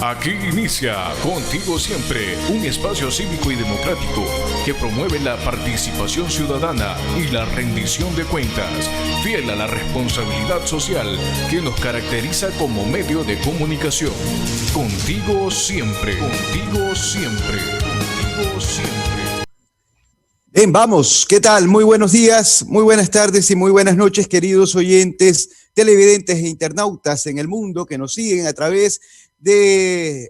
Aquí inicia Contigo Siempre, un espacio cívico y democrático que promueve la participación ciudadana y la rendición de cuentas, fiel a la responsabilidad social que nos caracteriza como medio de comunicación. Contigo siempre, contigo siempre, contigo siempre. Bien, vamos, ¿qué tal? Muy buenos días, muy buenas tardes y muy buenas noches, queridos oyentes, televidentes e internautas en el mundo que nos siguen a través del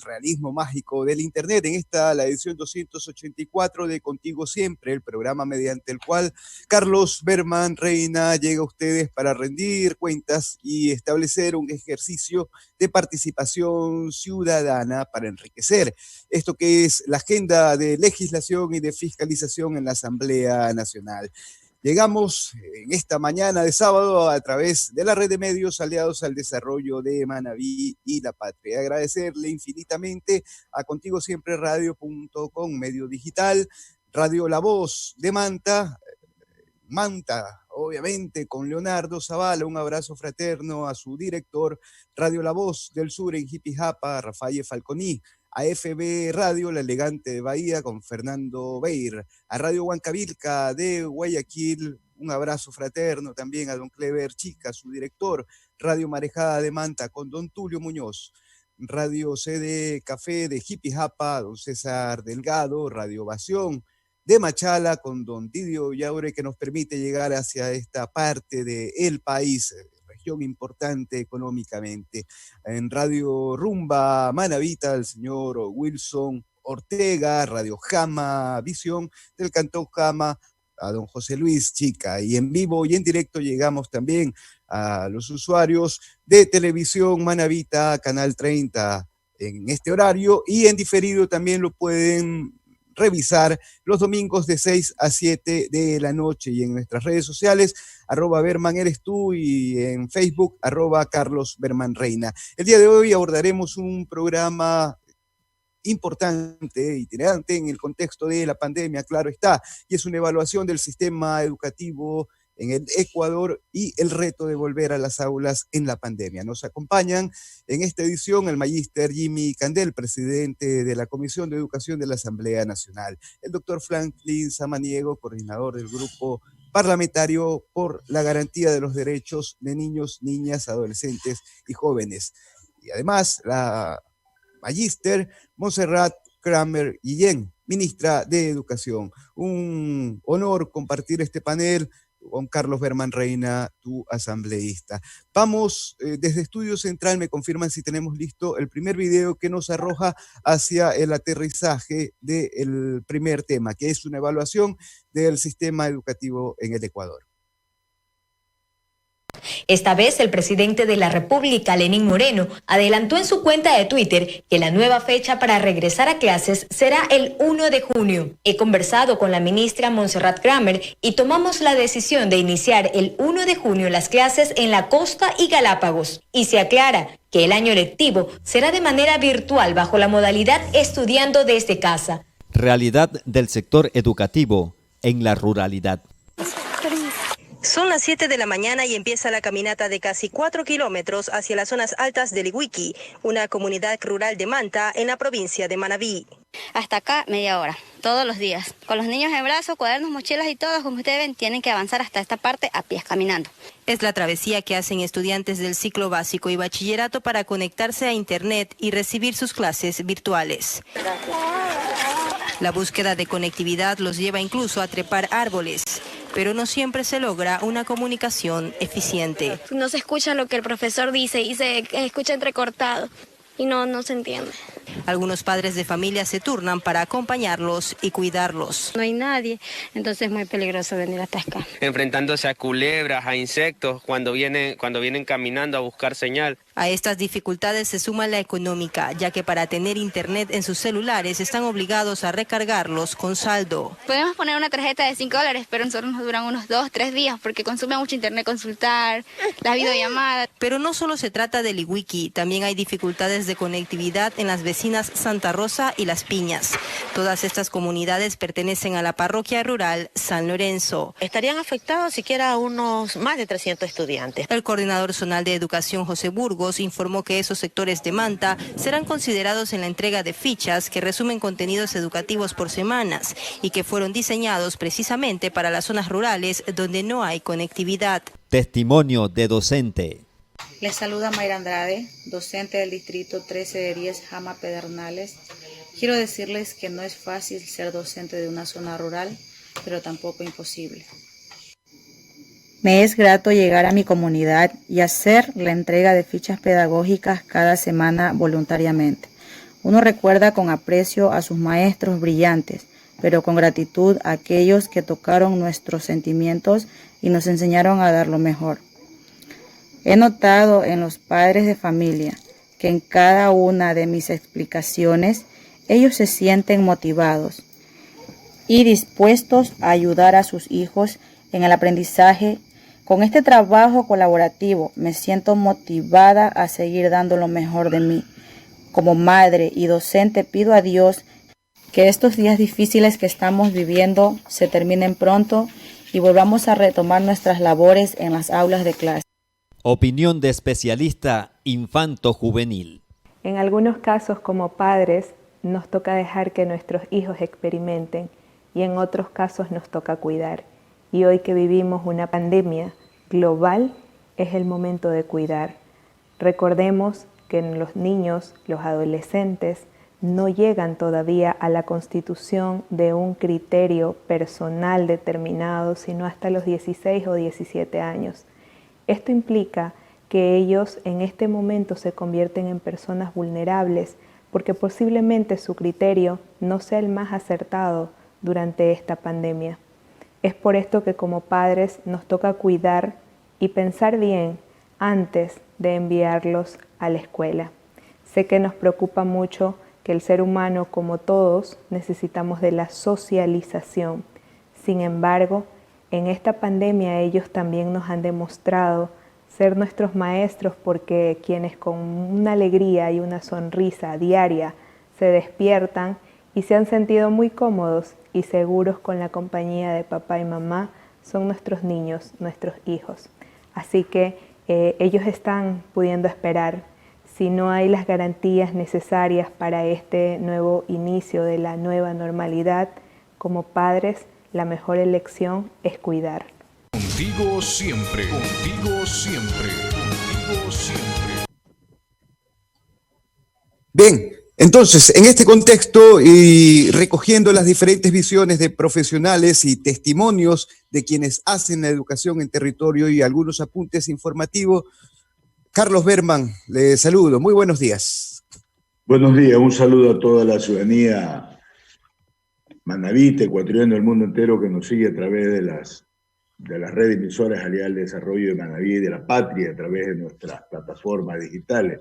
realismo mágico del Internet. En esta, la edición 284 de Contigo Siempre, el programa mediante el cual Carlos Berman Reina llega a ustedes para rendir cuentas y establecer un ejercicio de participación ciudadana para enriquecer esto que es la agenda de legislación y de fiscalización en la Asamblea Nacional. Llegamos en esta mañana de sábado a través de la red de medios aliados al desarrollo de Manabí y La Patria. Agradecerle infinitamente a Contigo Siempre Radio.com, medio digital, Radio La Voz de Manta, obviamente, con Leonardo Zavala, un abrazo fraterno a su director, Radio La Voz del Sur en Jipijapa, Rafael Falconi, a FB Radio, La Elegante de Bahía, con Fernando Beir, a Radio Huancavilca de Guayaquil, un abrazo fraterno también a don Clever Chica, su director, Radio Marejada de Manta, con don Tulio Muñoz, Radio CD Café de Jipijapa, don César Delgado, Radio Ovación de Machala, con don Didio Yaure, que nos permite llegar hacia esta parte del país, región importante económicamente. En Radio Rumba Manavita, el señor Wilson Ortega, Radio Jama Visión del Cantón Jama, a don José Luis Chica. Y en vivo y en directo llegamos también a los usuarios de Televisión Manavita, Canal 30, en este horario, y en diferido también lo pueden revisar los domingos de 6 a 7 de la noche, y en nuestras redes sociales, @Berman eres tú, y en Facebook, @Carlos Berman Reina. El día de hoy abordaremos un programa importante, itinerante en el contexto de la pandemia, claro está, y es una evaluación del sistema educativo en el Ecuador y el reto de volver a las aulas en la pandemia. Nos acompañan en esta edición el magíster Jimmy Candel, presidente de la Comisión de Educación de la Asamblea Nacional, el doctor Franklin Samaniego, coordinador del Grupo Parlamentario por la Garantía de los Derechos de Niños, Niñas, Adolescentes y Jóvenes, y además la magíster Montserrat Kramer Guillén, ministra de Educación. Un honor compartir este panel con Carlos Berman Reina, tu asambleísta. Vamos desde Estudio Central, me confirman si tenemos listo el primer video que nos arroja hacia el aterrizaje del primer tema, que es una evaluación del sistema educativo en el Ecuador. Esta vez el presidente de la República, Lenín Moreno, adelantó en su cuenta de Twitter que la nueva fecha para regresar a clases será el 1 de junio. He conversado con la ministra Montserrat Kramer y tomamos la decisión de iniciar el 1 de junio las clases en la costa y Galápagos. Y se aclara que el año lectivo será de manera virtual bajo la modalidad estudiando desde casa. Realidad del sector educativo en la ruralidad. Son las 7 de la mañana y empieza la caminata de casi 4 kilómetros hacia las zonas altas de Lihuiqui, una comunidad rural de Manta en la provincia de Manabí. Hasta acá media hora, todos los días. Con los niños en brazos, cuadernos, mochilas y todo, como ustedes ven, tienen que avanzar hasta esta parte a pies, caminando. Es la travesía que hacen estudiantes del ciclo básico y bachillerato para conectarse a Internet y recibir sus clases virtuales. La búsqueda de conectividad los lleva incluso a trepar árboles, pero no siempre se logra una comunicación eficiente. No se escucha lo que el profesor dice y se escucha entrecortado y no se entiende. Algunos padres de familia se turnan para acompañarlos y cuidarlos. No hay nadie, entonces es muy peligroso venir hasta acá. Enfrentándose a culebras, a insectos, cuando vienen caminando a buscar señal. A estas dificultades se suma la económica, ya que para tener internet en sus celulares están obligados a recargarlos con saldo. Podemos poner una tarjeta de $5, pero nosotros nos duran unos 2-3 días porque consume mucho internet consultar, las videollamadas. Pero no solo se trata de Lihuiqui, también hay dificultades de conectividad en las vecinas Santa Rosa y Las Piñas. Todas estas comunidades pertenecen a la parroquia rural San Lorenzo. Estarían afectados siquiera unos más de 300 estudiantes. El coordinador zonal de educación, José Burgos, pedagogos informó que esos sectores de Manta serán considerados en la entrega de fichas que resumen contenidos educativos por semanas y que fueron diseñados precisamente para las zonas rurales donde no hay conectividad. Testimonio de docente. Les saluda Mayra Andrade, docente del distrito 13 de 10 Jama Pedernales. Quiero decirles que no es fácil ser docente de una zona rural, pero tampoco imposible. Me es grato llegar a mi comunidad y hacer la entrega de fichas pedagógicas cada semana voluntariamente. Uno recuerda con aprecio a sus maestros brillantes, pero con gratitud a aquellos que tocaron nuestros sentimientos y nos enseñaron a dar lo mejor. He notado en los padres de familia que en cada una de mis explicaciones ellos se sienten motivados y dispuestos a ayudar a sus hijos en el aprendizaje. Con este trabajo colaborativo me siento motivada a seguir dando lo mejor de mí. Como madre y docente pido a Dios que estos días difíciles que estamos viviendo se terminen pronto y volvamos a retomar nuestras labores en las aulas de clase. Opinión de especialista infanto-juvenil. En algunos casos como padres nos toca dejar que nuestros hijos experimenten y en otros casos nos toca cuidar. Y hoy que vivimos una pandemia global es el momento de cuidar. Recordemos que los niños, los adolescentes, no llegan todavía a la constitución de un criterio personal determinado, sino hasta los 16 o 17 años. Esto implica que ellos en este momento se convierten en personas vulnerables porque posiblemente su criterio no sea el más acertado durante esta pandemia. Es por esto que como padres nos toca cuidar y pensar bien antes de enviarlos a la escuela. Sé que nos preocupa mucho que el ser humano, como todos, necesitamos de la socialización. Sin embargo, en esta pandemia ellos también nos han demostrado ser nuestros maestros porque quienes con una alegría y una sonrisa diaria se despiertan y se han sentido muy cómodos y seguros con la compañía de papá y mamá son nuestros niños, nuestros hijos. Así que ellos están pudiendo esperar. Si no hay las garantías necesarias para este nuevo inicio de la nueva normalidad, como padres, la mejor elección es cuidar. Contigo siempre, contigo siempre, contigo siempre. Bien, entonces, en este contexto y recogiendo las diferentes visiones de profesionales y testimonios de quienes hacen la educación en territorio y algunos apuntes informativos, Carlos Berman, le saludo. Muy buenos días. Buenos días, un saludo a toda la ciudadanía manabita, ecuatoriana del mundo entero que nos sigue a través de las redes emisoras Alianza al Desarrollo de Manabí y de la Patria, a través de nuestras plataformas digitales.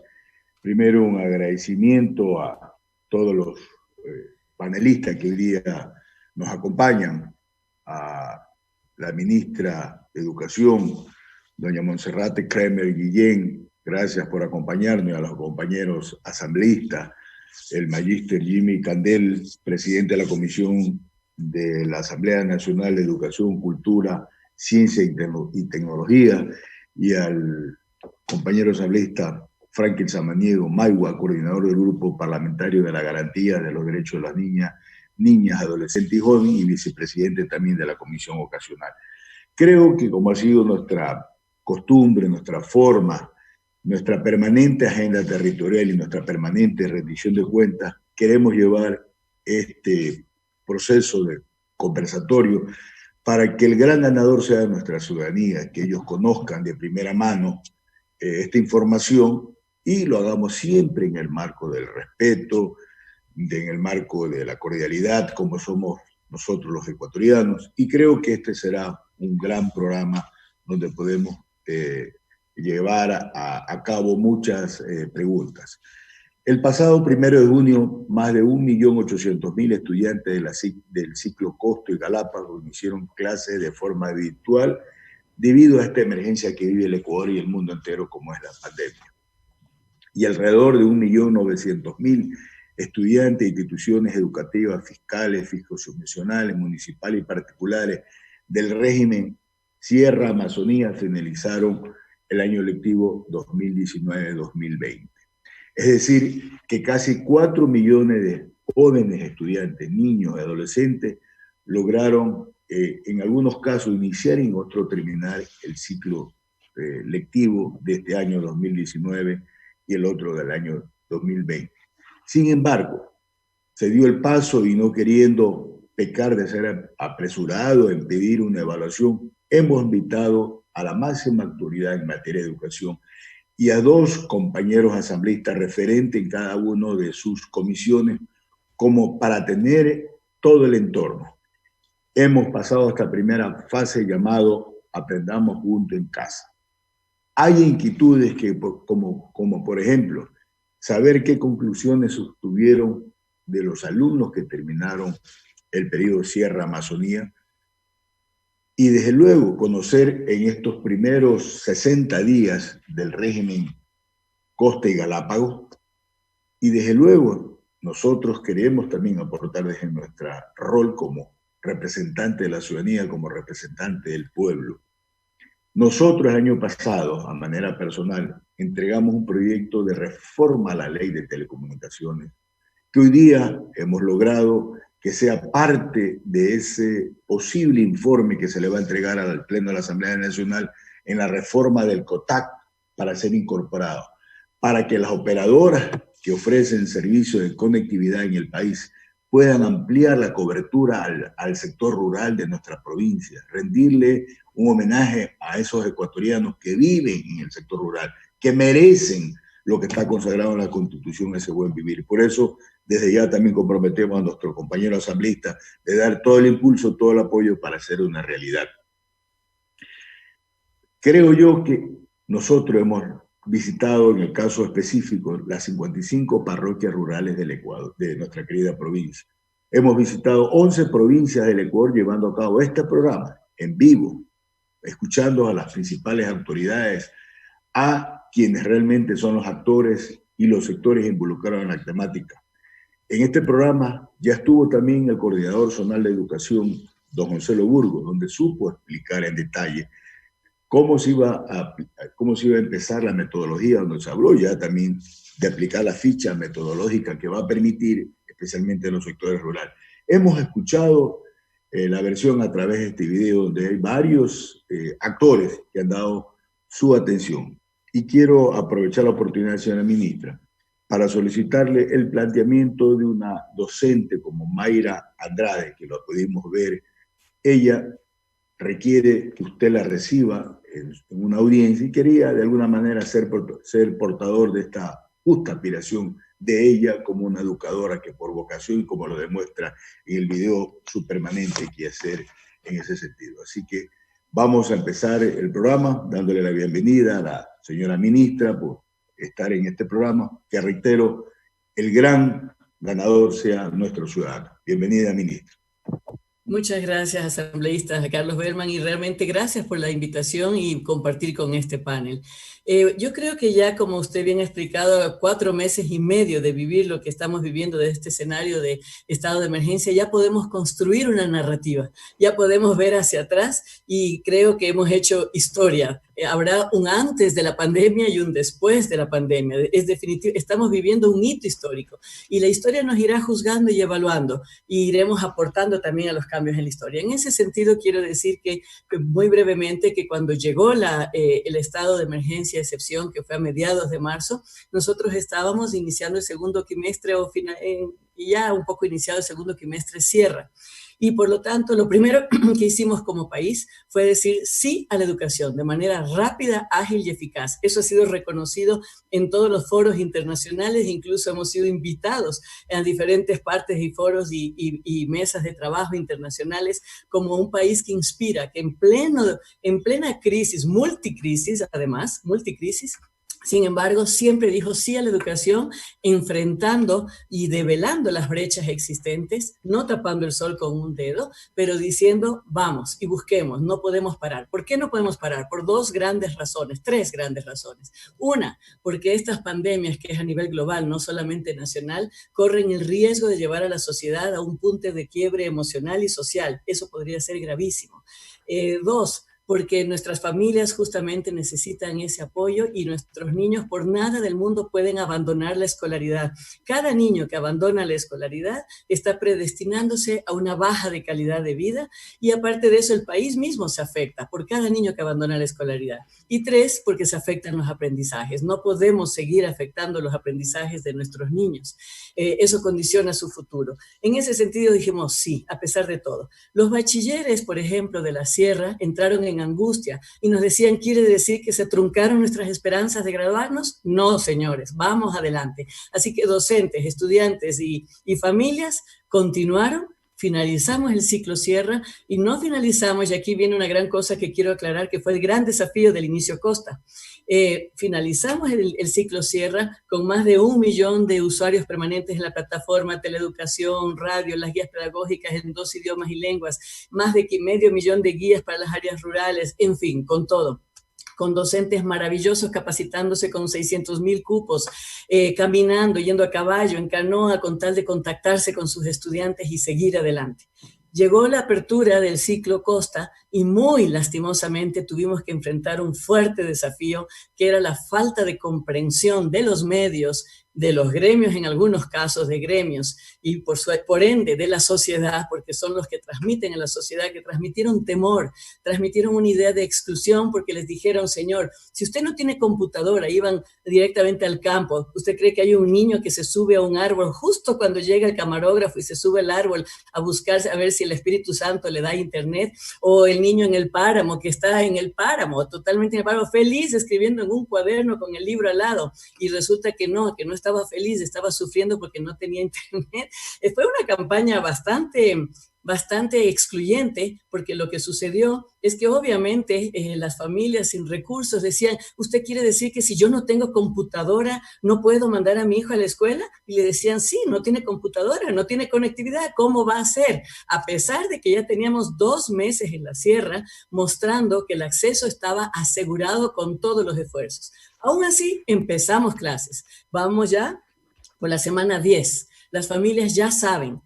Primero, un agradecimiento a todos los panelistas que hoy día nos acompañan, a la ministra de Educación, doña Monserrate Kremer Guillén, gracias por acompañarnos, y a los compañeros asambleístas, el magíster Jimmy Candel, presidente de la Comisión de la Asamblea Nacional de Educación, Cultura, Ciencia y Tecnología, y al compañero asambleísta Franklin Samaniego Maigua, coordinador del Grupo Parlamentario de la Garantía de los Derechos de las Niñas, Adolescentes y Jóvenes, y vicepresidente también de la Comisión Ocasional. Creo que como ha sido nuestra costumbre, nuestra forma, nuestra permanente agenda territorial y nuestra permanente rendición de cuentas, queremos llevar este proceso de conversatorio para que el gran ganador sea nuestra ciudadanía, que ellos conozcan de primera mano esta información y lo hagamos siempre en el marco del respeto, en el marco de la cordialidad, como somos nosotros los ecuatorianos, y creo que este será un gran programa donde podemos llevar a cabo muchas preguntas. El pasado 1 de junio, más de 1.800.000 estudiantes del ciclo Costo y Galápagos hicieron clases de forma virtual debido a esta emergencia que vive el Ecuador y el mundo entero, como es la pandemia. Y alrededor de 1.900.000 estudiantes e instituciones educativas, fiscales, fiscosubvencionales, municipales y particulares del régimen Sierra Amazonía finalizaron el año lectivo 2019-2020. Es decir, que casi 4 millones de jóvenes estudiantes, niños y adolescentes lograron en algunos casos iniciar y en otros terminar el ciclo lectivo de este año 2019 y el otro del año 2020. Sin embargo, se dio el paso y no queriendo pecar de ser apresurado en pedir una evaluación, hemos invitado a la máxima autoridad en materia de educación y a 2 compañeros asambleístas referentes en cada uno de sus comisiones como para tener todo el entorno. Hemos pasado esta primera fase llamado Aprendamos Juntos en Casa. Hay inquietudes que, como por ejemplo, saber qué conclusiones obtuvieron de los alumnos que terminaron el periodo Sierra Amazonía y desde luego conocer en estos primeros 60 días del régimen Costa y Galápagos y desde luego nosotros queremos también aportar desde nuestro rol como representante de la ciudadanía, como representante del pueblo. Nosotros el año pasado, a manera personal, entregamos un proyecto de reforma a la ley de telecomunicaciones, que hoy día hemos logrado que sea parte de ese posible informe que se le va a entregar al Pleno de la Asamblea Nacional en la reforma del COTAC para ser incorporado, para que las operadoras que ofrecen servicios de conectividad en el país puedan ampliar la cobertura al sector rural de nuestra provincia, rendirle un homenaje a esos ecuatorianos que viven en el sector rural, que merecen lo que está consagrado en la Constitución, ese buen vivir. Por eso, desde ya también comprometemos a nuestros compañeros asambleístas de dar todo el impulso, todo el apoyo para hacer una realidad. Creo yo que nosotros hemos visitado, en el caso específico, las 55 parroquias rurales del Ecuador, de nuestra querida provincia. Hemos visitado 11 provincias del Ecuador llevando a cabo este programa en vivo, escuchando a las principales autoridades, a quienes realmente son los actores y los sectores involucrados en la temática. En este programa ya estuvo también el coordinador zonal de educación, don Gonzalo Burgos, donde supo explicar en detalle cómo se iba a empezar la metodología, donde se habló ya también de aplicar la ficha metodológica que va a permitir, especialmente en los sectores rurales. Hemos escuchado la versión a través de este video, donde hay varios actores que han dado su atención. Y quiero aprovechar la oportunidad, señora ministra, para solicitarle el planteamiento de una docente como Mayra Andrade, que lo pudimos ver. Ella requiere que usted la reciba en una audiencia y quería de alguna manera ser portador de esta justa aspiración de ella como una educadora que por vocación, como lo demuestra en el video, su permanente quiere hacer en ese sentido. Así que vamos a empezar el programa dándole la bienvenida a la señora ministra por estar en este programa, que reitero, el gran ganador sea nuestro ciudadano. Bienvenida, ministra. Muchas gracias, asambleísta Carlos Berman, y realmente gracias por la invitación y compartir con este panel. Yo creo que ya, como usted bien ha explicado, 4 meses y medio de vivir lo que estamos viviendo de este escenario de estado de emergencia, ya podemos construir una narrativa, ya podemos ver hacia atrás y creo que hemos hecho historia. Habrá un antes de la pandemia y un después de la pandemia. Es definitivo, estamos viviendo un hito histórico y la historia nos irá juzgando y evaluando y iremos aportando también a los cambios en la historia. En ese sentido, quiero decir que muy brevemente que cuando llegó el estado de emergencia de excepción, que fue a mediados de marzo, nosotros estábamos iniciando el segundo trimestre y ya un poco iniciado el segundo trimestre cierra. Y por lo tanto, lo primero que hicimos como país fue decir sí a la educación de manera rápida, ágil y eficaz. Eso ha sido reconocido en todos los foros internacionales, incluso hemos sido invitados en diferentes partes y foros y mesas de trabajo internacionales como un país que inspira, que en plena crisis, multicrisis, sin embargo, siempre dijo sí a la educación, enfrentando y develando las brechas existentes, no tapando el sol con un dedo, pero diciendo vamos y busquemos, no podemos parar. ¿Por qué no podemos parar? Por 3 grandes razones. Una, porque estas pandemias, que es a nivel global, no solamente nacional, corren el riesgo de llevar a la sociedad a un punto de quiebre emocional y social. Eso podría ser gravísimo. 2, porque nuestras familias justamente necesitan ese apoyo y nuestros niños por nada del mundo pueden abandonar la escolaridad. Cada niño que abandona la escolaridad está predestinándose a una baja de calidad de vida y aparte de eso el país mismo se afecta por cada niño que abandona la escolaridad. Y 3, porque se afectan los aprendizajes. No podemos seguir afectando los aprendizajes de nuestros niños. Eso condiciona su futuro. En ese sentido dijimos sí, a pesar de todo. Los bachilleres, por ejemplo, de la Sierra entraron en angustia y nos decían, ¿quiere decir que se truncaron nuestras esperanzas de graduarnos? No, señores, vamos adelante. Así que docentes, estudiantes y familias continuaron. Finalizamos el ciclo Sierra y no finalizamos, y aquí viene una gran cosa que quiero aclarar, que fue el gran desafío del inicio Costa. Finalizamos el ciclo Sierra con más de 1 millón de usuarios permanentes en la plataforma, teleeducación, radio, las guías pedagógicas en 2 idiomas y lenguas, más de medio millón de guías para las áreas rurales, en fin, con todo. Con docentes maravillosos capacitándose con 600.000 cupos, caminando, yendo a caballo, en canoa, con tal de contactarse con sus estudiantes y seguir adelante. Llegó la apertura del ciclo Costa y muy lastimosamente tuvimos que enfrentar un fuerte desafío que era la falta de comprensión de los medios, de los gremios, en algunos casos de gremios, y por ende de la sociedad, porque son los que transmiten a la sociedad, que transmitieron temor, transmitieron una idea de exclusión, porque les dijeron, señor, si usted no tiene computadora, iban directamente al campo, ¿usted cree que hay un niño que se sube a un árbol justo cuando llega el camarógrafo y se sube al árbol a buscar, a ver si el Espíritu Santo le da internet? O el niño en el páramo, que está en el páramo, totalmente en el páramo, feliz, escribiendo en un cuaderno con el libro al lado, y resulta que no estaba feliz, estaba sufriendo porque no tenía internet. Fue una campaña bastante excluyente, porque lo que sucedió es que obviamente las familias sin recursos decían, ¿usted quiere decir que si yo no tengo computadora no puedo mandar a mi hijo a la escuela? Y le decían, sí, no tiene computadora, no tiene conectividad, ¿cómo va a ser? A pesar de que ya teníamos 2 meses en la Sierra mostrando que el acceso estaba asegurado con todos los esfuerzos. Aún así, empezamos clases. Vamos ya por la semana 10. Las familias ya saben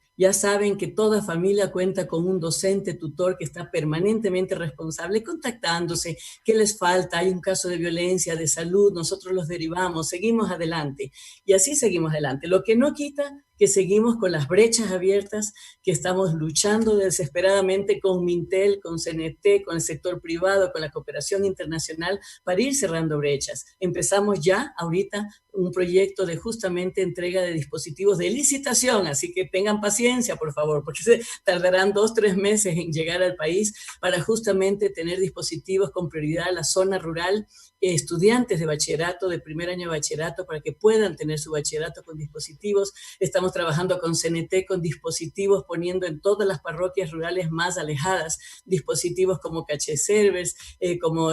que toda familia cuenta con un docente, tutor que está permanentemente responsable, contactándose, qué les falta, hay un caso de violencia, de salud, nosotros los derivamos, seguimos adelante. Y así seguimos adelante. Lo que no quita que seguimos con las brechas abiertas, que estamos luchando desesperadamente con Mintel, con CNT, con el sector privado, con la cooperación internacional, para ir cerrando brechas. Empezamos ya ahorita un proyecto de justamente entrega de dispositivos de licitación, así que tengan paciencia, por favor, porque se tardarán 2-3 meses en llegar al país para justamente tener dispositivos con prioridad a la zona rural, estudiantes de bachillerato, de primer año de bachillerato, para que puedan tener su bachillerato con dispositivos. Estamos trabajando con CNT, con dispositivos, poniendo en todas las parroquias rurales más alejadas, dispositivos como caché servers, como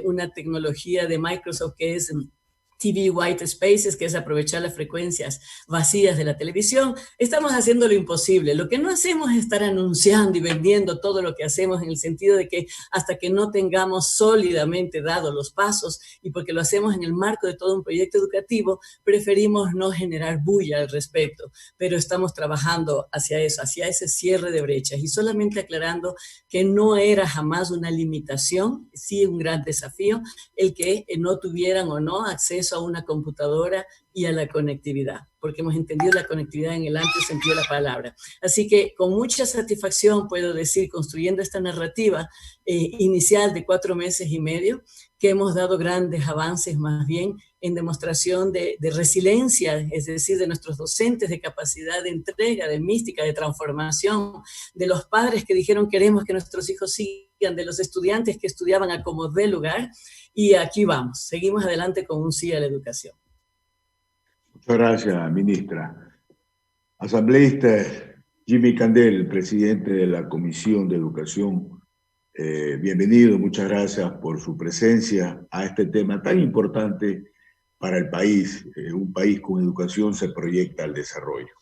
una tecnología de Microsoft que es TV White Spaces, que es aprovechar las frecuencias vacías de la televisión. Estamos haciendo lo imposible. Lo que no hacemos es estar anunciando y vendiendo todo lo que hacemos, en el sentido de que hasta que no tengamos sólidamente dado los pasos, y porque lo hacemos en el marco de todo un proyecto educativo, preferimos no generar bulla al respecto, pero estamos trabajando hacia eso, hacia ese cierre de brechas, y solamente aclarando que no era jamás una limitación, sí un gran desafío, el que no tuvieran o no acceso a una computadora y a la conectividad, porque hemos entendido la conectividad en el amplio sentido de la palabra. Así que con mucha satisfacción puedo decir, construyendo esta narrativa inicial de 4 meses y medio, que hemos dado grandes avances más bien en demostración de resiliencia, es decir, de nuestros docentes, de capacidad de entrega, de mística, de transformación, de los padres que dijeron queremos que nuestros hijos sigan, de los estudiantes que estudiaban a como dé lugar, y aquí vamos, seguimos adelante con un sí a la educación. Muchas gracias, ministra. Asambleísta Jimmy Candel, presidente de la Comisión de Educación, bienvenido, muchas gracias por su presencia a este tema tan importante para el país. Un país con educación se proyecta al desarrollo.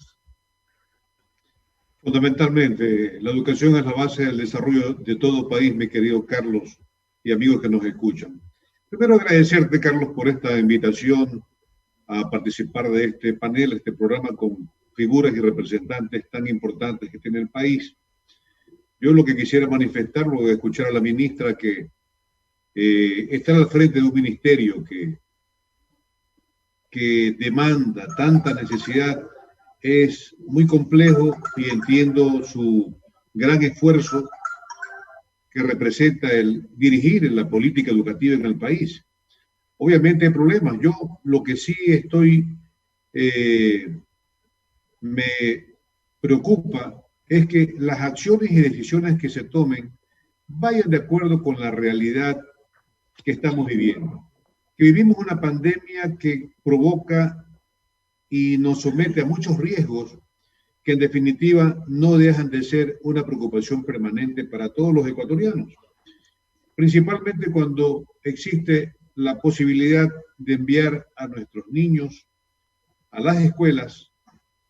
Fundamentalmente, la educación es la base del desarrollo de todo país, mi querido Carlos, y amigos que nos escuchan. Primero agradecerte, Carlos, por esta invitación a participar de este panel, este programa con figuras y representantes tan importantes que tiene el país. Yo lo que quisiera manifestar, luego de escuchar a la ministra, que estar al frente de un ministerio que demanda tanta necesidad es muy complejo, y entiendo su gran esfuerzo que representa el dirigir la política educativa en el país. Obviamente hay problemas. Yo lo que sí me preocupa es que las acciones y decisiones que se tomen vayan de acuerdo con la realidad que estamos viviendo. Que vivimos una pandemia que provoca y nos somete a muchos riesgos que en definitiva no dejan de ser una preocupación permanente para todos los ecuatorianos. Principalmente cuando existe la posibilidad de enviar a nuestros niños a las escuelas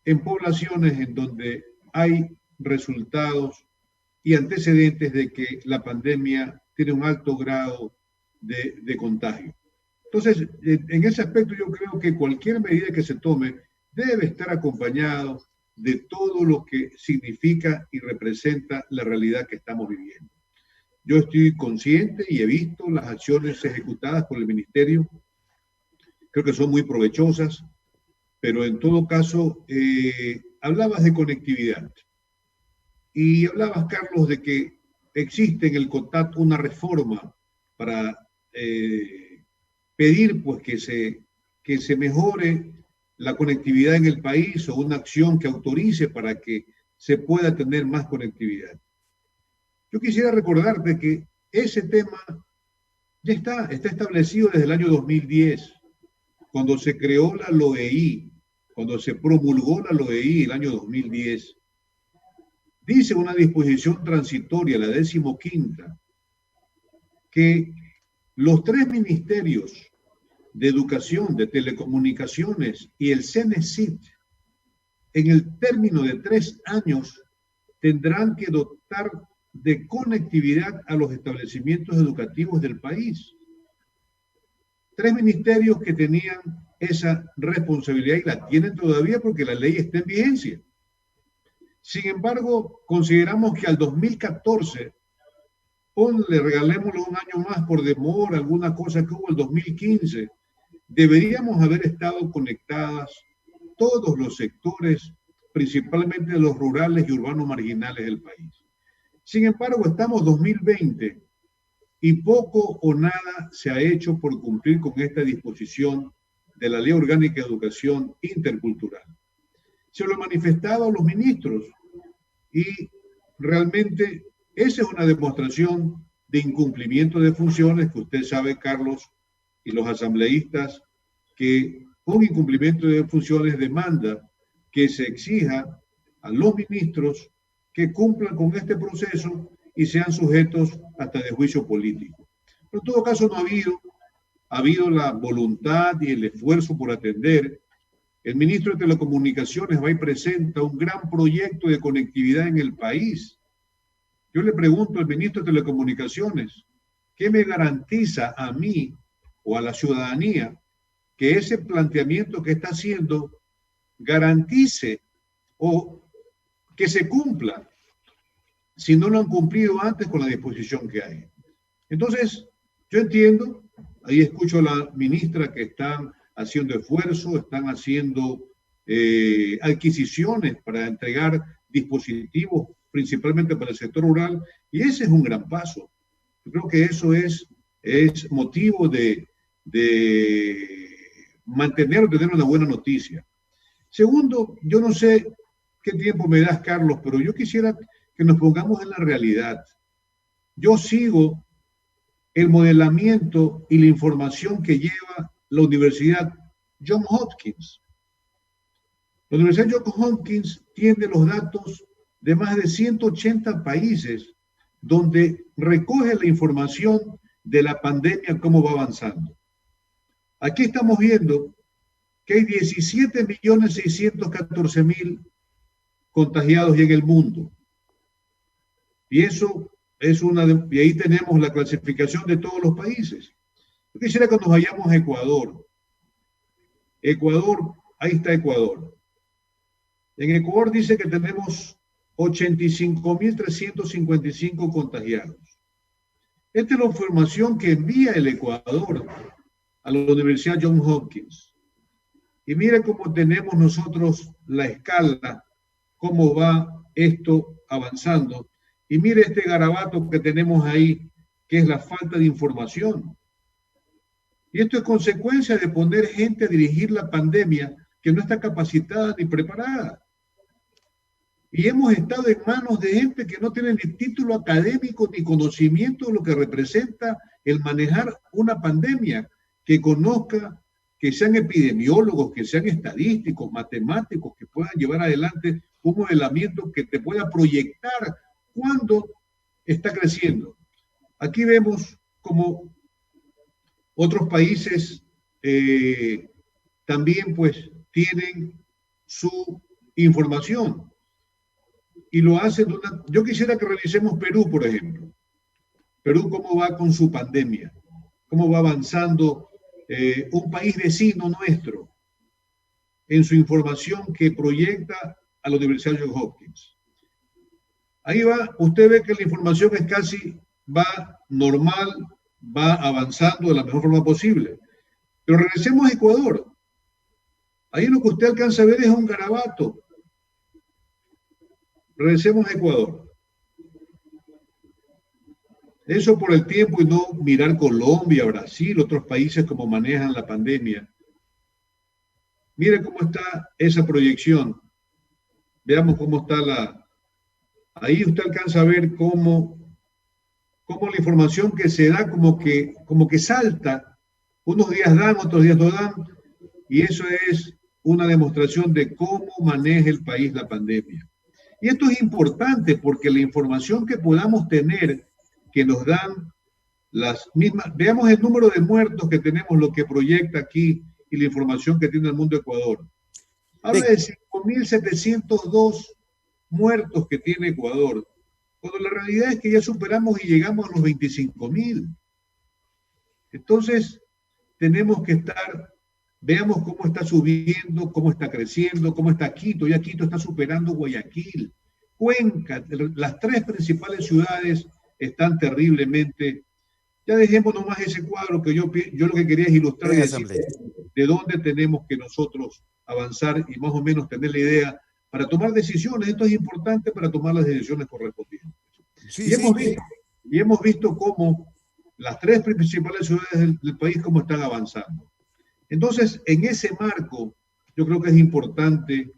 en poblaciones en donde hay resultados y antecedentes de que la pandemia tiene un alto grado de contagio. Entonces, en ese aspecto yo creo que cualquier medida que se tome debe estar acompañado de todo lo que significa y representa la realidad que estamos viviendo. Yo estoy consciente y he visto las acciones ejecutadas por el ministerio. Creo que son muy provechosas, pero en todo caso, hablabas de conectividad. Y hablabas, Carlos, de que existe en el CONTAT una reforma para pedir pues, que se mejore la conectividad en el país, o una acción que autorice para que se pueda tener más conectividad. Yo quisiera recordarte que ese tema ya está establecido desde el año 2010, cuando se creó la LOEI, cuando se promulgó la LOEI el año 2010. Dice una disposición transitoria, la 15ª, que los 3 ministerios de Educación, de Telecomunicaciones y el CENESID, en el término de 3 años, tendrán que dotar de conectividad a los establecimientos educativos del país. 3 ministerios que tenían esa responsabilidad y la tienen todavía porque la ley está en vigencia. Sin embargo, consideramos que al 2014, regalémosle un año más por demora, alguna cosa que hubo el 2015, deberíamos haber estado conectadas todos los sectores, principalmente los rurales y urbanos marginales del país. Sin embargo, estamos 2020 y poco o nada se ha hecho por cumplir con esta disposición de la Ley Orgánica de Educación Intercultural. Se lo he manifestado a los ministros y realmente esa es una demostración de incumplimiento de funciones que usted sabe, Carlos, y los asambleístas, que un incumplimiento de funciones demanda que se exija a los ministros que cumplan con este proceso y sean sujetos hasta de juicio político. Pero en todo caso no ha habido la voluntad y el esfuerzo por atender. El ministro de Telecomunicaciones va y presenta un gran proyecto de conectividad en el país. Yo le pregunto al ministro de Telecomunicaciones, ¿qué me garantiza a mí o a la ciudadanía que ese planteamiento que está haciendo garantice o que se cumpla si no lo han cumplido antes con la disposición que hay? Entonces, yo entiendo, ahí escucho a la ministra que están haciendo esfuerzo, están haciendo adquisiciones para entregar dispositivos principalmente para el sector rural, y ese es un gran paso. Yo creo que eso es motivo de mantener o tener una buena noticia. Segundo, yo no sé qué tiempo me das, Carlos, pero yo quisiera que nos pongamos en la realidad. Yo sigo el modelamiento y la información que lleva la Universidad Johns Hopkins. La Universidad Johns Hopkins tiene los datos de más de 180 países donde recoge la información de la pandemia, cómo va avanzando. Aquí estamos viendo que hay 17.614.000 contagiados en el mundo. Y eso es y ahí tenemos la clasificación de todos los países. Yo quisiera que nos vayamos a Ecuador. Ecuador, ahí está Ecuador. En Ecuador dice que tenemos 85.355 contagiados. Esta es la información que envía el Ecuador a la Universidad Johns Hopkins. Y mire cómo tenemos nosotros la escala, cómo va esto avanzando. Y mire este garabato que tenemos ahí, que es la falta de información. Y esto es consecuencia de poner gente a dirigir la pandemia que no está capacitada ni preparada. Y hemos estado en manos de gente que no tiene ni título académico ni conocimiento de lo que representa el manejar una pandemia, que conozca, que sean epidemiólogos, que sean estadísticos, matemáticos, que puedan llevar adelante un modelamiento que te pueda proyectar cuándo está creciendo. Aquí vemos como otros países también pues tienen su información y lo hacen de una... Yo quisiera que revisemos Perú, por ejemplo. Perú, cómo va con su pandemia, cómo va avanzando un país vecino nuestro en su información que proyecta a la Universidad Johns Hopkins. Ahí va, usted ve que la información es casi, va normal, va avanzando de la mejor forma posible. Pero regresemos a Ecuador. Ahí lo que usted alcanza a ver es un garabato. Regresemos a Ecuador. Eso por el tiempo y no mirar Colombia, Brasil, otros países como manejan la pandemia. Mire cómo está esa proyección. Veamos cómo está la... Ahí usted alcanza a ver cómo la información que se da como que salta. Unos días dan, otros días no dan. Y eso es una demostración de cómo maneja el país la pandemia. Y esto es importante porque la información que podamos tener, que nos dan las mismas... Veamos el número de muertos que tenemos, lo que proyecta aquí y la información que tiene el Mundo Ecuador. Habla de 5.702 muertos que tiene Ecuador, cuando la realidad es que ya superamos y llegamos a los 25.000. Entonces, tenemos que estar... Veamos cómo está subiendo, cómo está creciendo, cómo está Quito. Ya Quito está superando Guayaquil. Cuenca, las tres principales ciudades están terriblemente... Ya dejemos nomás ese cuadro que yo lo que quería es ilustrar y decir de dónde tenemos que nosotros avanzar y más o menos tener la idea para tomar decisiones. Esto es importante para tomar las decisiones correspondientes. Sí, y hemos visto cómo las tres principales ciudades del país cómo están avanzando. Entonces, en ese marco, yo creo que es importante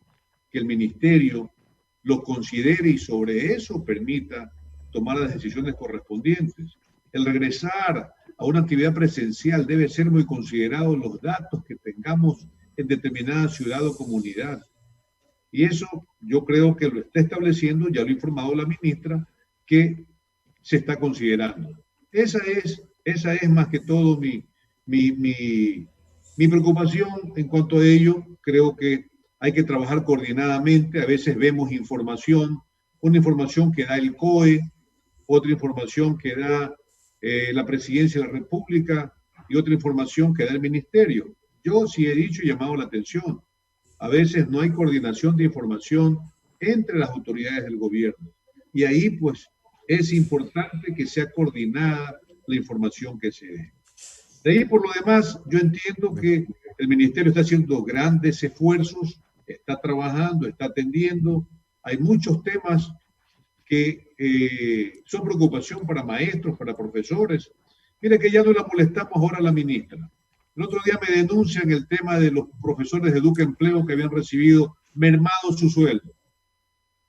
que el ministerio lo considere y sobre eso permita tomar las decisiones correspondientes. El regresar a una actividad presencial debe ser muy considerado los datos que tengamos en determinada ciudad o comunidad. Y eso yo creo que lo está estableciendo, ya lo ha informado la ministra, que se está considerando. Esa es más que todo mi preocupación en cuanto a ello. Creo que hay que trabajar coordinadamente. A veces vemos información, una información que da el COE, otra información que da la Presidencia de la República y otra información que da el Ministerio. Yo sí he dicho y llamado la atención. A veces no hay coordinación de información entre las autoridades del gobierno. Y ahí pues es importante que sea coordinada la información que se dé. De ahí, por lo demás, yo entiendo que el Ministerio está haciendo grandes esfuerzos, está trabajando, está atendiendo. Hay muchos temas que son preocupación para maestros, para profesores. Mire que ya no la molestamos ahora a la ministra. El otro día me denuncian el tema de los profesores de Educa Empleo que habían recibido mermado su sueldo.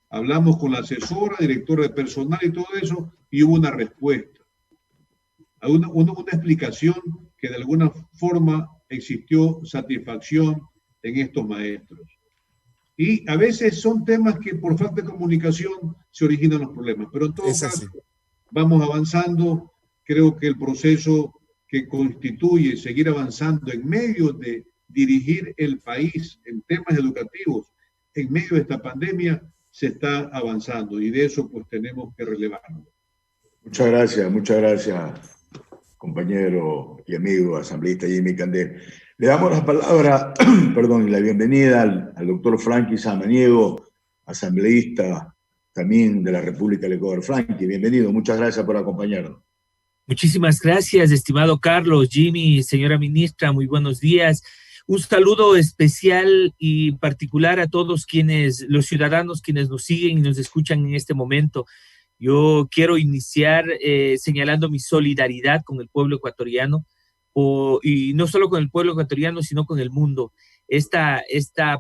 Hablamos con la asesora, directora de personal y todo eso, y hubo una respuesta. Una explicación que de alguna forma existió satisfacción en estos maestros. Y a veces son temas que por falta de comunicación se originan los problemas. Pero en todo caso, vamos avanzando. Creo que el proceso que constituye seguir avanzando en medio de dirigir el país en temas educativos, en medio de esta pandemia, se está avanzando. Y de eso pues tenemos que relevarlo. Muchas gracias, compañero y amigo asambleísta Jimmy Candel. Le damos la palabra, y la bienvenida al doctor Franky Samaniego, asambleísta también de la República del Ecuador. Franky, bienvenido, muchas gracias por acompañarnos. Muchísimas gracias, estimado Carlos, Jimmy, señora ministra, muy buenos días. Un saludo especial y particular a todos los ciudadanos quienes nos siguen y nos escuchan en este momento. Yo quiero iniciar señalando mi solidaridad con el pueblo ecuatoriano, y no solo con el pueblo ecuatoriano, sino con el mundo. Esta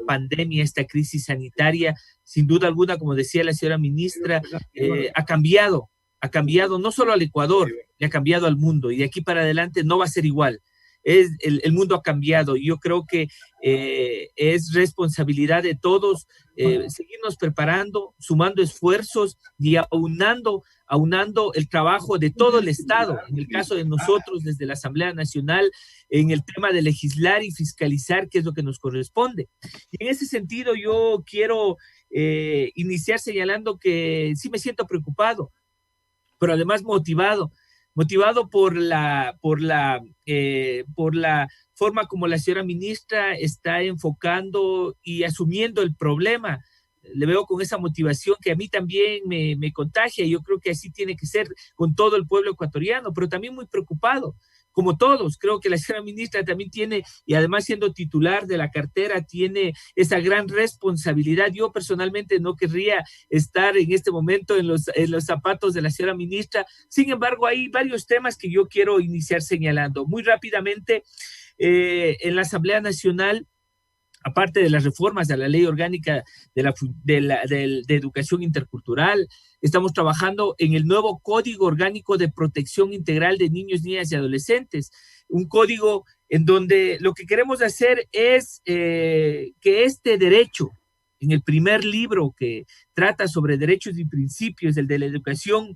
pandemia, esta crisis sanitaria, sin duda alguna, como decía la señora ministra, ha cambiado no solo al Ecuador, le ha cambiado al mundo, y de aquí para adelante no va a ser igual. El mundo ha cambiado, y yo creo que es responsabilidad de todos seguirnos preparando, sumando esfuerzos y aunando el trabajo de todo el Estado, en el caso de nosotros desde la Asamblea Nacional, en el tema de legislar y fiscalizar, que es lo que nos corresponde. Y en ese sentido yo quiero iniciar señalando que sí me siento preocupado, pero además motivado por la forma como la señora ministra está enfocando y asumiendo el problema. Le veo con esa motivación que a mí también me contagia, y yo creo que así tiene que ser con todo el pueblo ecuatoriano, pero también muy preocupado, como todos. Creo que la señora ministra también tiene, y además siendo titular de la cartera, tiene esa gran responsabilidad. Yo personalmente no querría estar en este momento en los zapatos de la señora ministra. Sin embargo, hay varios temas que yo quiero iniciar señalando. Muy rápidamente, en la Asamblea Nacional, aparte de las reformas a la ley orgánica de educación intercultural, estamos trabajando en el nuevo Código Orgánico de Protección Integral de Niños, Niñas y Adolescentes, un código en donde lo que queremos hacer es que este derecho, en el primer libro que trata sobre derechos y principios, el de la educación,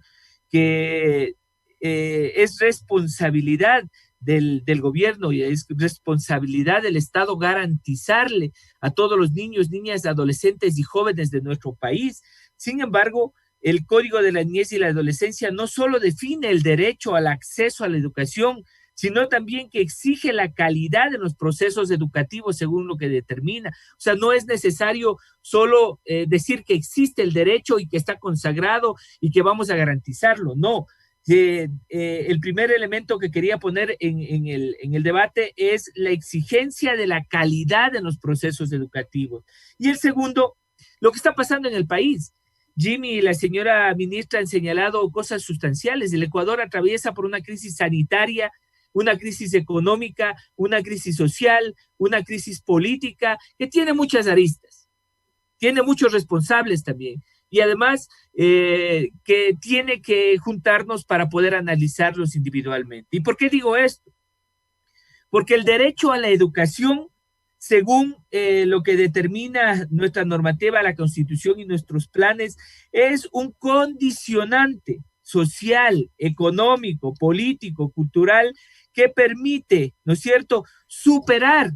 que es responsabilidad del gobierno y es responsabilidad del Estado garantizarle a todos los niños, niñas, adolescentes y jóvenes de nuestro país. Sin embargo, el Código de la Niñez y la Adolescencia no solo define el derecho al acceso a la educación, sino también que exige la calidad de los procesos educativos según lo que determina. O sea, no es necesario solo decir que existe el derecho y que está consagrado y que vamos a garantizarlo, no. El primer elemento que quería poner en el debate es la exigencia de la calidad en los procesos educativos. Y el segundo, lo que está pasando en el país. Jimmy y la señora ministra han señalado cosas sustanciales. El Ecuador atraviesa por una crisis sanitaria, una crisis económica, una crisis social, una crisis política, que tiene muchas aristas, tiene muchos responsables también. Y además que tiene que juntarnos para poder analizarlos individualmente. ¿Y por qué digo esto? Porque el derecho a la educación, según lo que determina nuestra normativa, la Constitución y nuestros planes, es un condicionante social, económico, político, cultural, que permite, ¿no es cierto?, superar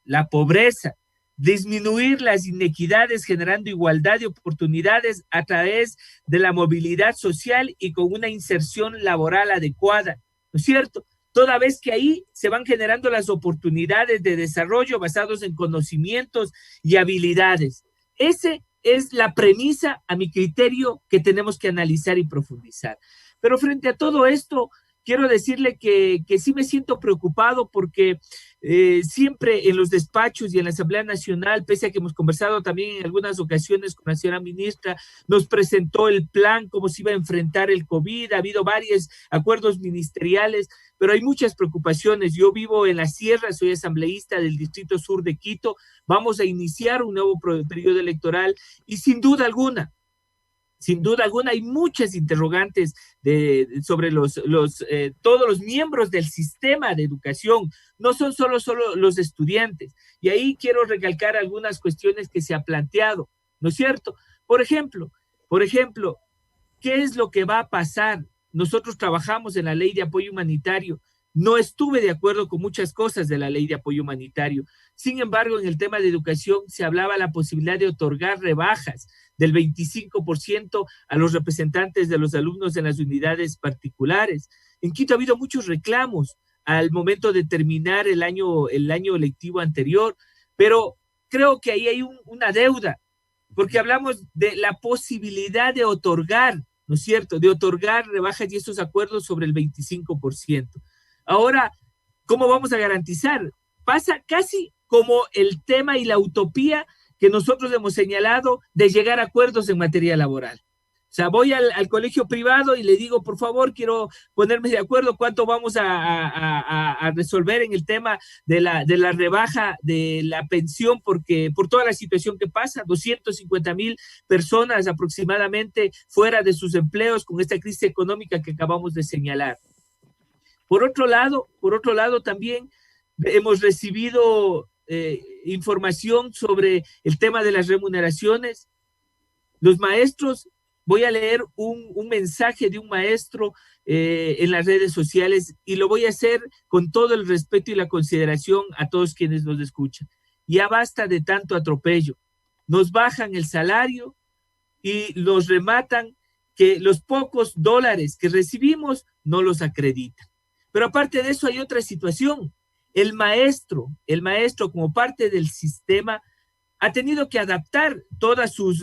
la pobreza, disminuir las inequidades generando igualdad de oportunidades a través de la movilidad social y con una inserción laboral adecuada, ¿no es cierto? Toda vez que ahí se van generando las oportunidades de desarrollo basados en conocimientos y habilidades. Esa es la premisa, a mi criterio, que tenemos que analizar y profundizar. Pero frente a todo esto, quiero decirle que sí me siento preocupado porque siempre en los despachos y en la Asamblea Nacional, pese a que hemos conversado también en algunas ocasiones con la señora ministra, nos presentó el plan, cómo se iba a enfrentar el COVID, ha habido varios acuerdos ministeriales, pero hay muchas preocupaciones. Yo vivo en la sierra, soy asambleísta del Distrito Sur de Quito, vamos a iniciar un nuevo periodo electoral y sin duda alguna, hay muchas interrogantes sobre todos los miembros del sistema de educación, no son solo los estudiantes. Y ahí quiero recalcar algunas cuestiones que se han planteado, ¿no es cierto? Por ejemplo, ¿qué es lo que va a pasar? Nosotros trabajamos en la Ley de Apoyo Humanitario. No estuve de acuerdo con muchas cosas de la Ley de Apoyo Humanitario. Sin embargo, en el tema de educación se hablaba la posibilidad de otorgar rebajas del 25% a los representantes de los alumnos en las unidades particulares. En Quito ha habido muchos reclamos al momento de terminar el año lectivo anterior, pero creo que ahí hay una deuda, porque hablamos de la posibilidad de otorgar, ¿no es cierto?, de otorgar rebajas y estos acuerdos sobre el 25%. Ahora, ¿cómo vamos a garantizar? Pasa casi como el tema y la utopía que nosotros hemos señalado de llegar a acuerdos en materia laboral. O sea, voy al colegio privado y le digo, por favor, quiero ponerme de acuerdo cuánto vamos a resolver en el tema de la rebaja de la pensión, porque por toda la situación que pasa, 250,000 personas aproximadamente fuera de sus empleos con esta crisis económica que acabamos de señalar. Por otro lado también hemos recibido información sobre el tema de las remuneraciones. Los maestros, voy a leer un mensaje de un maestro en las redes sociales y lo voy a hacer con todo el respeto y la consideración a todos quienes nos escuchan. Ya basta de tanto atropello. Nos bajan el salario y nos rematan que los pocos dólares que recibimos no los acreditan. Pero aparte de eso hay otra situación. El maestro como parte del sistema ha tenido que adaptar toda su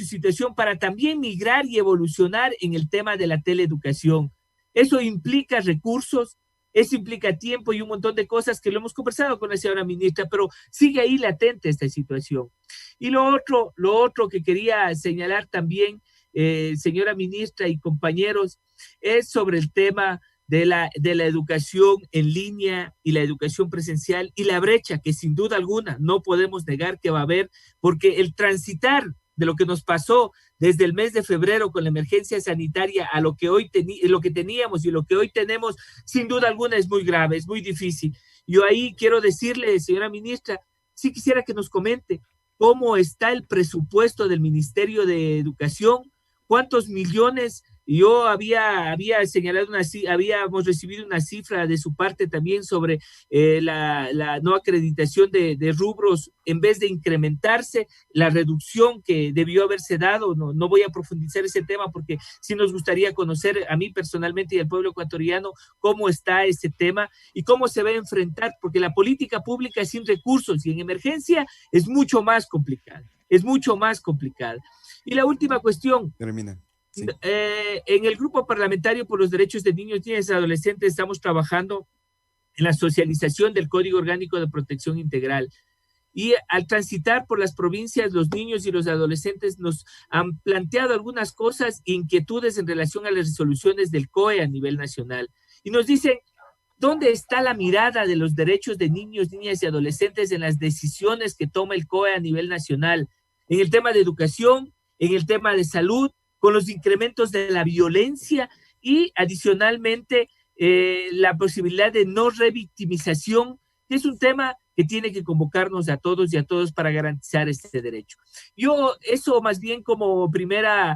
situación para también migrar y evolucionar en el tema de la teleeducación. Eso implica recursos, eso implica tiempo y un montón de cosas que lo hemos conversado con la señora ministra, pero sigue ahí latente esta situación. Y lo otro que quería señalar también, señora ministra y compañeros, es sobre el tema de la educación en línea y la educación presencial y la brecha que sin duda alguna no podemos negar que va a haber, porque el transitar de lo que nos pasó desde el mes de febrero con la emergencia sanitaria a lo que hoy lo que teníamos y lo que hoy tenemos, sin duda alguna es muy grave, es muy difícil. Yo ahí quiero decirle, señora ministra, sí quisiera que nos comente cómo está el presupuesto del Ministerio de Educación, cuántos millones. Yo había señalado habíamos recibido una cifra de su parte también sobre la no acreditación de rubros, en vez de incrementarse, la reducción que debió haberse dado. No voy a profundizar ese tema porque sí nos gustaría conocer a mí personalmente y al pueblo ecuatoriano cómo está ese tema y cómo se va a enfrentar, porque la política pública sin recursos y en emergencia es mucho más complicada, Y la última cuestión. Termina. Sí. En el Grupo Parlamentario por los Derechos de Niños, Niñas y Adolescentes estamos trabajando en la socialización del Código Orgánico de Protección Integral. Y al transitar por las provincias, los niños y los adolescentes nos han planteado algunas cosas, inquietudes en relación a las resoluciones del COE a nivel nacional. Y nos dicen, ¿dónde está la mirada de los derechos de niños, niñas y adolescentes en las decisiones que toma el COE a nivel nacional? En el tema de educación, en el tema de salud, con los incrementos de la violencia y adicionalmente la posibilidad de no revictimización, que es un tema que tiene que convocarnos a todos y a todos para garantizar este derecho. Yo eso más bien como primera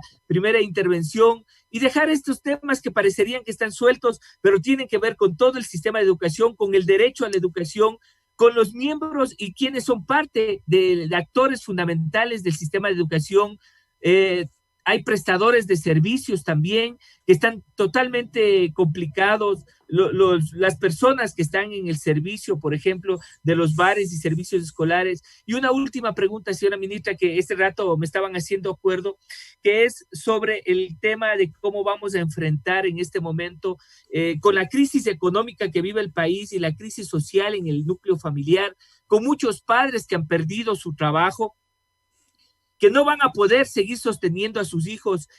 intervención y dejar estos temas que parecerían que están sueltos, pero tienen que ver con todo el sistema de educación, con el derecho a la educación, con los miembros y quienes son parte de actores fundamentales del sistema de educación. Hay prestadores de servicios también que están totalmente complicados. Las personas que están en el servicio, por ejemplo, de los bares y servicios escolares. Y una última pregunta, señora ministra, que este rato me estaban haciendo acuerdo, que es sobre el tema de cómo vamos a enfrentar en este momento con la crisis económica que vive el país y la crisis social en el núcleo familiar, con muchos padres que han perdido su trabajo, que no van a poder seguir sosteniendo a sus hijos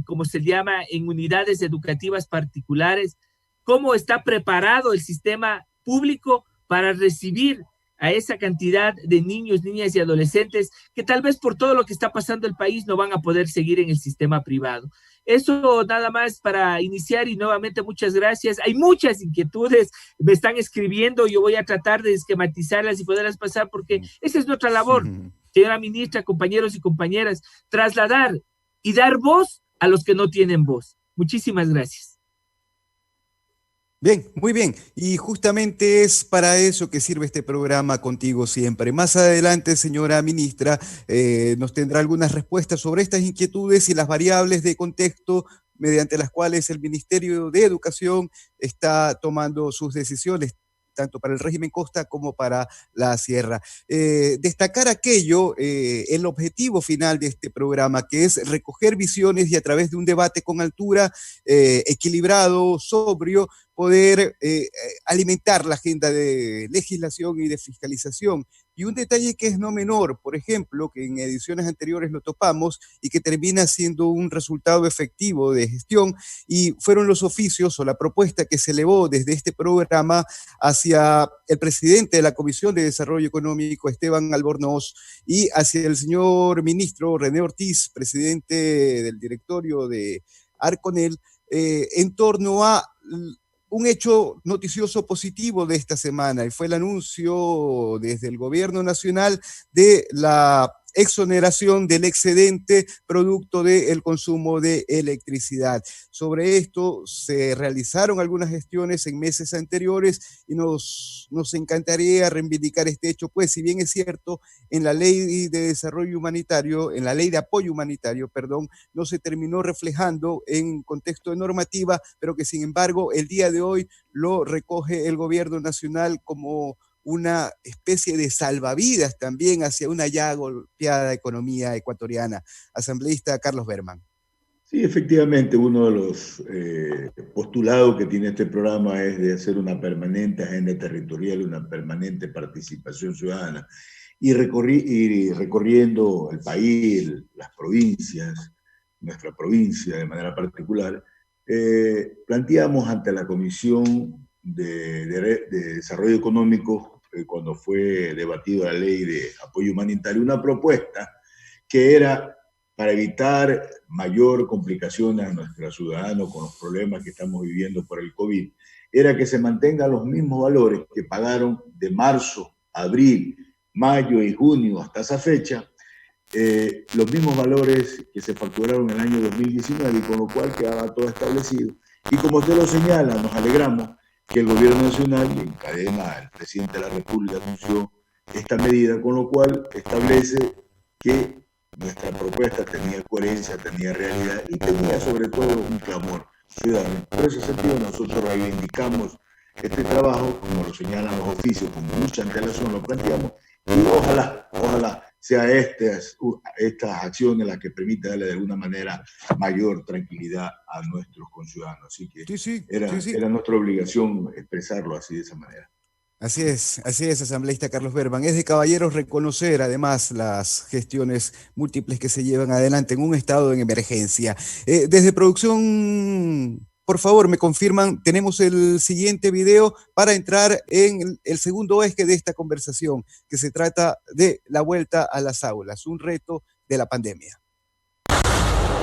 como se llama, en unidades educativas particulares. ¿Cómo está preparado el sistema público para recibir a esa cantidad de niños, niñas y adolescentes que tal vez por todo lo que está pasando el país no van a poder seguir en el sistema privado? Eso nada más para iniciar y nuevamente muchas gracias. Hay muchas inquietudes, me están escribiendo, yo voy a tratar de esquematizarlas y poderlas pasar porque esa es nuestra labor, señora ministra, compañeros y compañeras, trasladar y dar voz a los que no tienen voz. Muchísimas gracias. Bien, muy bien. Y justamente es para eso que sirve este programa Contigo Siempre. Más adelante, señora ministra, nos tendrá algunas respuestas sobre estas inquietudes y las variables de contexto mediante las cuales el Ministerio de Educación está tomando sus decisiones. tanto para el régimen costa como para la sierra. Destacar aquello, el objetivo final de este programa, que es recoger visiones y a través de un debate con altura, equilibrado, sobrio, poder alimentar la agenda de legislación y de fiscalización. Y un detalle que es no menor, por ejemplo, que en ediciones anteriores lo topamos y que termina siendo un resultado efectivo de gestión, y fueron los oficios o la propuesta que se elevó desde este programa hacia el presidente de la Comisión de Desarrollo Económico, Esteban Albornoz, y hacia el señor ministro René Ortiz, presidente del directorio de Arconel, en torno a un hecho noticioso positivo de esta semana, y fue el anuncio desde el gobierno nacional de la exoneración del excedente producto del consumo de electricidad. Sobre esto se realizaron algunas gestiones en meses anteriores y nos encantaría reivindicar este hecho, pues si bien es cierto, en la ley de desarrollo humanitario, en la ley de apoyo humanitario, perdón, no se terminó reflejando en contexto de normativa, pero que sin embargo el día de hoy lo recoge el gobierno nacional como una especie de salvavidas también hacia una ya golpeada economía ecuatoriana. Asambleísta Carlos Berman. Sí, efectivamente, uno de los postulados que tiene este programa es de hacer una permanente agenda territorial, una permanente participación ciudadana. Y recorriendo el país, las provincias, nuestra provincia de manera particular, planteamos ante la Comisión de Desarrollo Económico, cuando fue debatida la ley de apoyo humanitario, una propuesta que era para evitar mayor complicación a nuestros ciudadanos con los problemas que estamos viviendo por el COVID, era que se mantengan los mismos valores que pagaron de marzo, abril, mayo y junio hasta esa fecha, los mismos valores que se facturaron en el año 2019, y con lo cual quedaba todo establecido. Y como usted lo señala, nos alegramos que el gobierno nacional, y en cadena el presidente de la República, anunció esta medida, con lo cual establece que nuestra propuesta tenía coherencia, tenía realidad y tenía sobre todo un clamor ciudadano. Por ese sentido nosotros reivindicamos este trabajo, como lo señalan los oficios, con mucha antelación lo planteamos, y ojalá sea estas acciones las que permitan darle de alguna manera mayor tranquilidad a nuestros conciudadanos. Así que era nuestra obligación expresarlo así, de esa manera. Así es, asambleísta Carlos Berman. Es de caballeros reconocer además las gestiones múltiples que se llevan adelante en un estado en emergencia. Desde producción, por favor, me confirman, tenemos el siguiente video para entrar en el segundo eje de esta conversación, que se trata de la vuelta a las aulas, un reto de la pandemia.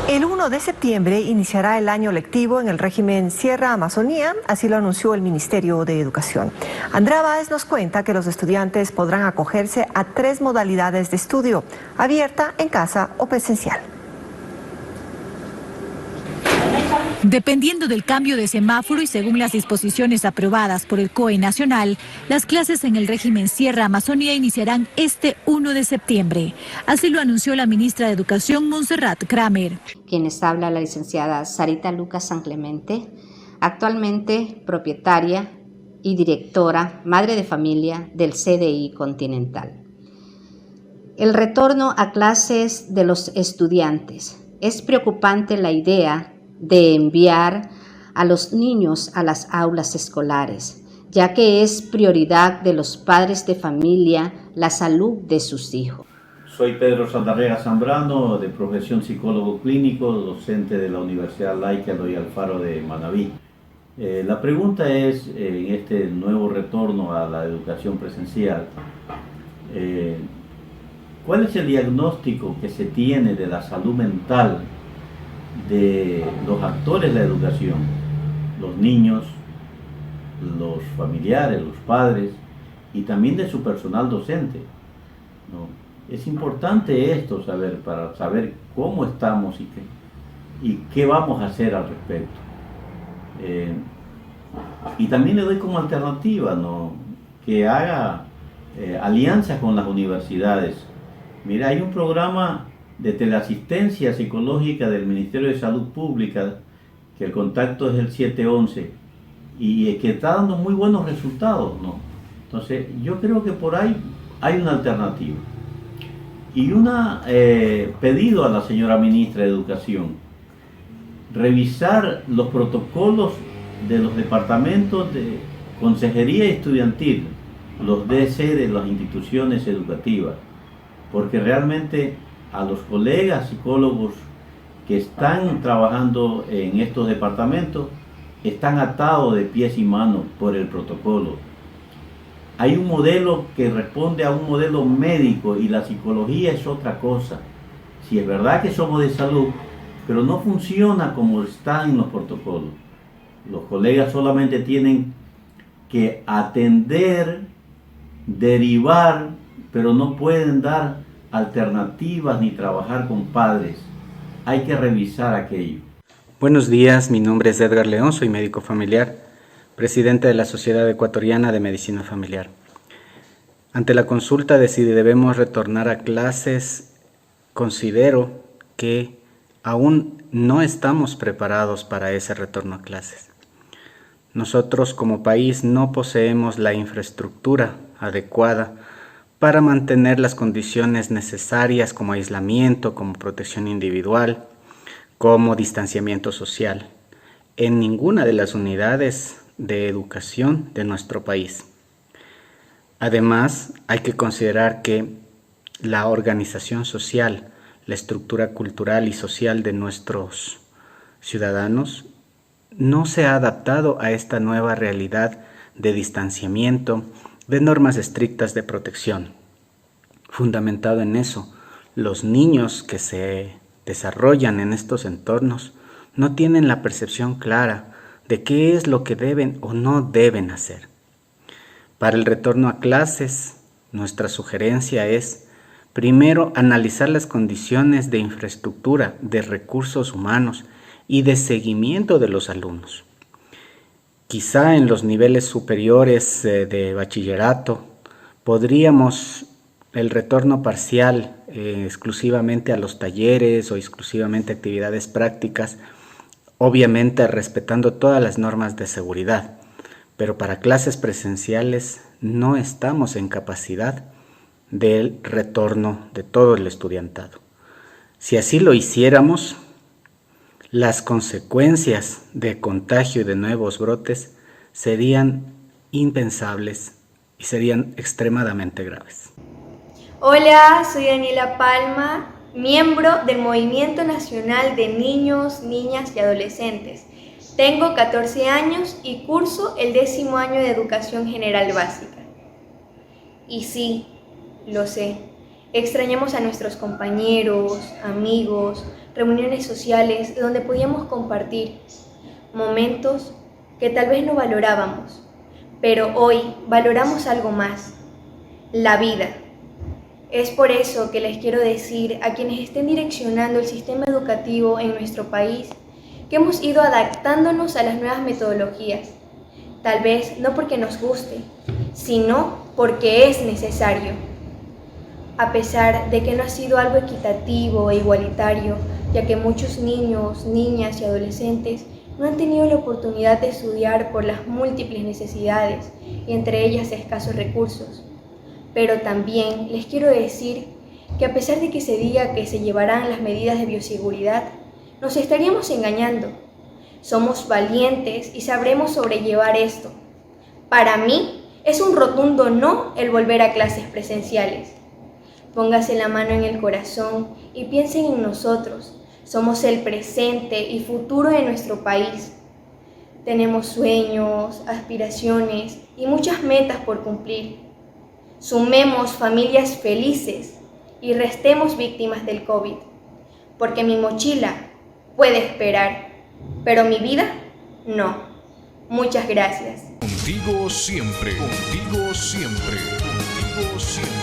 El 1 de septiembre iniciará el año lectivo en el régimen Sierra Amazonía, así lo anunció el Ministerio de Educación. Andrea Báez nos cuenta que los estudiantes podrán acogerse a 3 modalidades de estudio: abierta, en casa o presencial. Dependiendo del cambio de semáforo y según las disposiciones aprobadas por el COE Nacional, las clases en el régimen Sierra Amazonía iniciarán este 1 de septiembre. Así lo anunció la ministra de Educación, Montserrat Kramer. Quienes habla la licenciada Sarita Lucas San Clemente, actualmente propietaria y directora, madre de familia del CDI Continental. El retorno a clases de los estudiantes. Es preocupante la idea de enviar a los niños a las aulas escolares, ya que es prioridad de los padres de familia la salud de sus hijos. Soy Pedro Saldarriaga Zambrano, de profesión psicólogo clínico, docente de la Universidad Laica Eloy Alfaro de Manabí. La pregunta es, en este nuevo retorno a la educación presencial, ¿cuál es el diagnóstico que se tiene de la salud mental de los actores de la educación, los niños, los familiares, los padres y también de su personal docente, ¿no? Es importante esto para saber cómo estamos y qué vamos a hacer al respecto. Y también le doy como alternativa, ¿no?, que haga alianzas con las universidades. Mira, hay un programa de teleasistencia psicológica del Ministerio de Salud Pública, que el contacto es el 711, y que está dando muy buenos resultados, ¿no? Entonces, yo creo que por ahí hay una alternativa. Y pedido a la señora ministra de Educación, revisar los protocolos de los departamentos de consejería estudiantil, los DC de las instituciones educativas, porque realmente a los colegas psicólogos que están trabajando en estos departamentos están atados de pies y manos por el protocolo. Hay un modelo que responde a un modelo médico y la psicología es otra cosa. Si es verdad que somos de salud, pero no funciona como está en los protocolos. Los colegas solamente tienen que atender, derivar, pero no pueden dar alternativas ni trabajar con padres. Hay que revisar aquello. Buenos días, mi nombre es Edgar León, soy médico familiar, presidente de la Sociedad Ecuatoriana de Medicina Familiar. Ante la consulta de si debemos retornar a clases, considero que aún no estamos preparados para ese retorno a clases. Nosotros como país no poseemos la infraestructura adecuada para mantener las condiciones necesarias como aislamiento, como protección individual, como distanciamiento social, en ninguna de las unidades de educación de nuestro país. Además, hay que considerar que la organización social, la estructura cultural y social de nuestros ciudadanos no se ha adaptado a esta nueva realidad de distanciamiento, de normas estrictas de protección. Fundamentado en eso, los niños que se desarrollan en estos entornos no tienen la percepción clara de qué es lo que deben o no deben hacer. Para el retorno a clases, nuestra sugerencia es, primero, analizar las condiciones de infraestructura, de recursos humanos y de seguimiento de los alumnos. Quizá en los niveles superiores de bachillerato podríamos el retorno parcial exclusivamente a los talleres o exclusivamente actividades prácticas, obviamente respetando todas las normas de seguridad, pero para clases presenciales no estamos en capacidad del retorno de todo el estudiantado. Si así lo hiciéramos, las consecuencias de contagio y de nuevos brotes serían impensables y serían extremadamente graves. Hola, soy Daniela Palma, miembro del Movimiento Nacional de Niños, Niñas y Adolescentes. Tengo 14 años y curso el 10º año de Educación General Básica. Y sí, lo sé, extrañamos a nuestros compañeros, amigos, reuniones sociales donde podíamos compartir momentos que tal vez no valorábamos, pero hoy valoramos algo más, la vida. Es por eso que les quiero decir a quienes estén direccionando el sistema educativo en nuestro país que hemos ido adaptándonos a las nuevas metodologías, tal vez no porque nos guste, sino porque es necesario. A pesar de que no ha sido algo equitativo e igualitario, ya que muchos niños, niñas y adolescentes no han tenido la oportunidad de estudiar por las múltiples necesidades y entre ellas escasos recursos. Pero también les quiero decir que a pesar de que se diga que se llevarán las medidas de bioseguridad, nos estaríamos engañando. Somos valientes y sabremos sobrellevar esto. Para mí es un rotundo no el volver a clases presenciales. Póngase la mano en el corazón y piensen en nosotros. Somos el presente y futuro de nuestro país. Tenemos sueños, aspiraciones y muchas metas por cumplir. Sumemos familias felices y restemos víctimas del COVID, porque mi mochila puede esperar, pero mi vida no. Muchas gracias. Contigo siempre, contigo siempre, contigo siempre.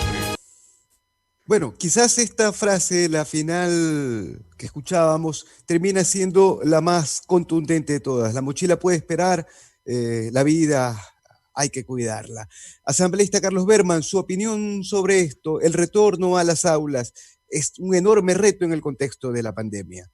Bueno, quizás esta frase, la final que escuchábamos, termina siendo la más contundente de todas. La mochila puede esperar, la vida hay que cuidarla. Asambleísta Carlos Berman, su opinión sobre esto, el retorno a las aulas, es un enorme reto en el contexto de la pandemia.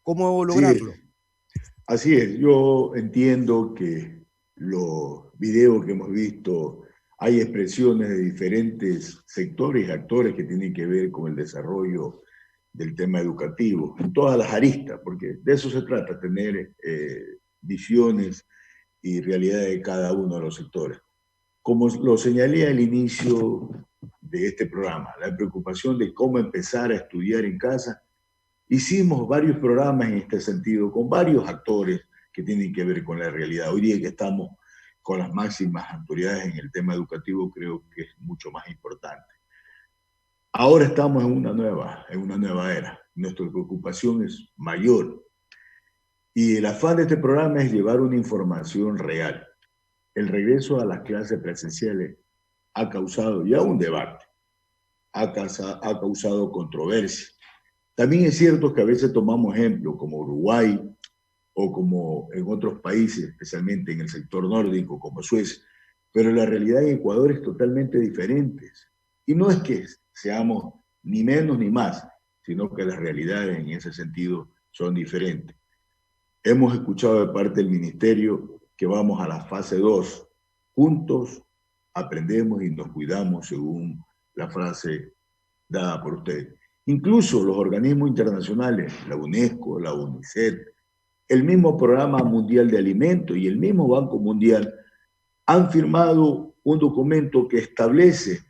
¿Cómo lograrlo? Sí, así es, yo entiendo que los videos que hemos visto, hay expresiones de diferentes sectores y actores que tienen que ver con el desarrollo del tema educativo, en todas las aristas, porque de eso se trata, tener visiones y realidades de cada uno de los sectores. Como lo señalé al inicio de este programa, la preocupación de cómo empezar a estudiar en casa, hicimos varios programas en este sentido, con varios actores que tienen que ver con la realidad. Hoy día que estamos con las máximas autoridades en el tema educativo, creo que es mucho más importante. Ahora estamos en una nueva era. Nuestra preocupación es mayor. Y el afán de este programa es llevar una información real. El regreso a las clases presenciales ha causado ya un debate, ha causado controversia. También es cierto que a veces tomamos ejemplos como Uruguay o como en otros países, especialmente en el sector nórdico como Suecia, pero la realidad en Ecuador es totalmente diferente. Y no es que seamos ni menos ni más, sino que las realidades en ese sentido son diferentes. Hemos escuchado de parte del Ministerio que vamos a la fase 2. Juntos aprendemos y nos cuidamos, según la frase dada por usted. Incluso los organismos internacionales, la UNESCO, la UNICEF, el mismo Programa Mundial de Alimentos y el mismo Banco Mundial han firmado un documento que establece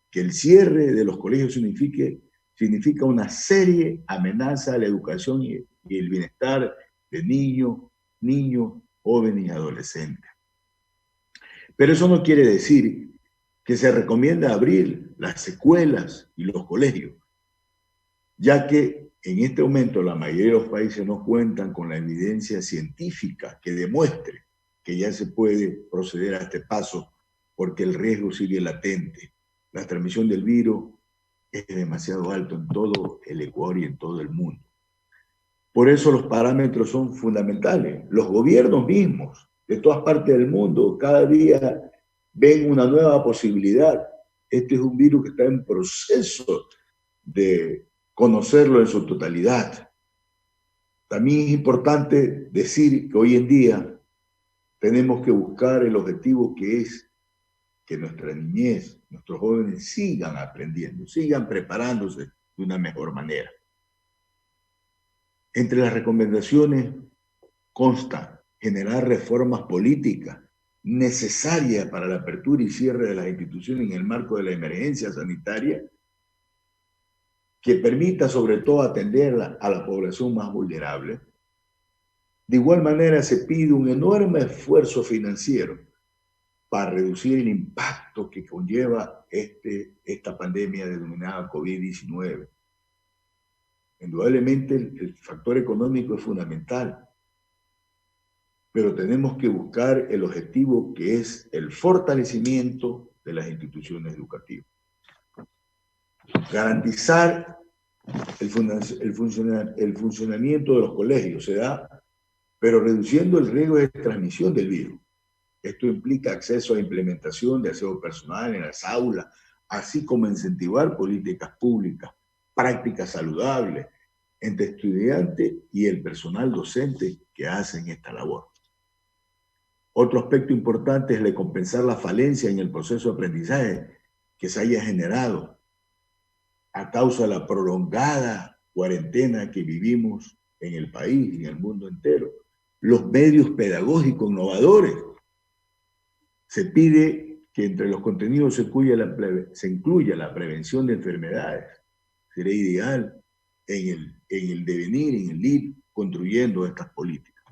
que el cierre de los colegios significa una seria amenaza a la educación y el bienestar de niños, jóvenes y adolescentes. Pero eso no quiere decir que se recomienda abrir las escuelas y los colegios, ya que en este momento la mayoría de los países no cuentan con la evidencia científica que demuestre que ya se puede proceder a este paso porque el riesgo sigue latente. La transmisión del virus es demasiado alto en todo el Ecuador y en todo el mundo. Por eso los parámetros son fundamentales. Los gobiernos mismos de todas partes del mundo cada día ven una nueva posibilidad. Este es un virus que está en proceso de conocerlo en su totalidad. También es importante decir que hoy en día tenemos que buscar el objetivo que es que nuestra niñez, nuestros jóvenes sigan aprendiendo, sigan preparándose de una mejor manera. Entre las recomendaciones consta generar reformas políticas necesarias para la apertura y cierre de las instituciones en el marco de la emergencia sanitaria, que permita sobre todo atender a la población más vulnerable. De igual manera se pide un enorme esfuerzo financiero para reducir el impacto que conlleva esta pandemia denominada COVID-19. Indudablemente el factor económico es fundamental, pero tenemos que buscar el objetivo que es el fortalecimiento de las instituciones educativas. Garantizar el funcionamiento de los colegios se da, pero reduciendo el riesgo de transmisión del virus. Esto implica acceso a implementación de aseo personal en las aulas, así como incentivar políticas públicas, prácticas saludables entre estudiantes y el personal docente que hacen esta labor. Otro aspecto importante es compensar la falencia en el proceso de aprendizaje que se haya generado a causa de la prolongada cuarentena que vivimos en el país y en el mundo entero. Los medios pedagógicos innovadores. Se pide que entre los contenidos se incluya la prevención de enfermedades. Sería ideal en el devenir, en el ir construyendo estas políticas.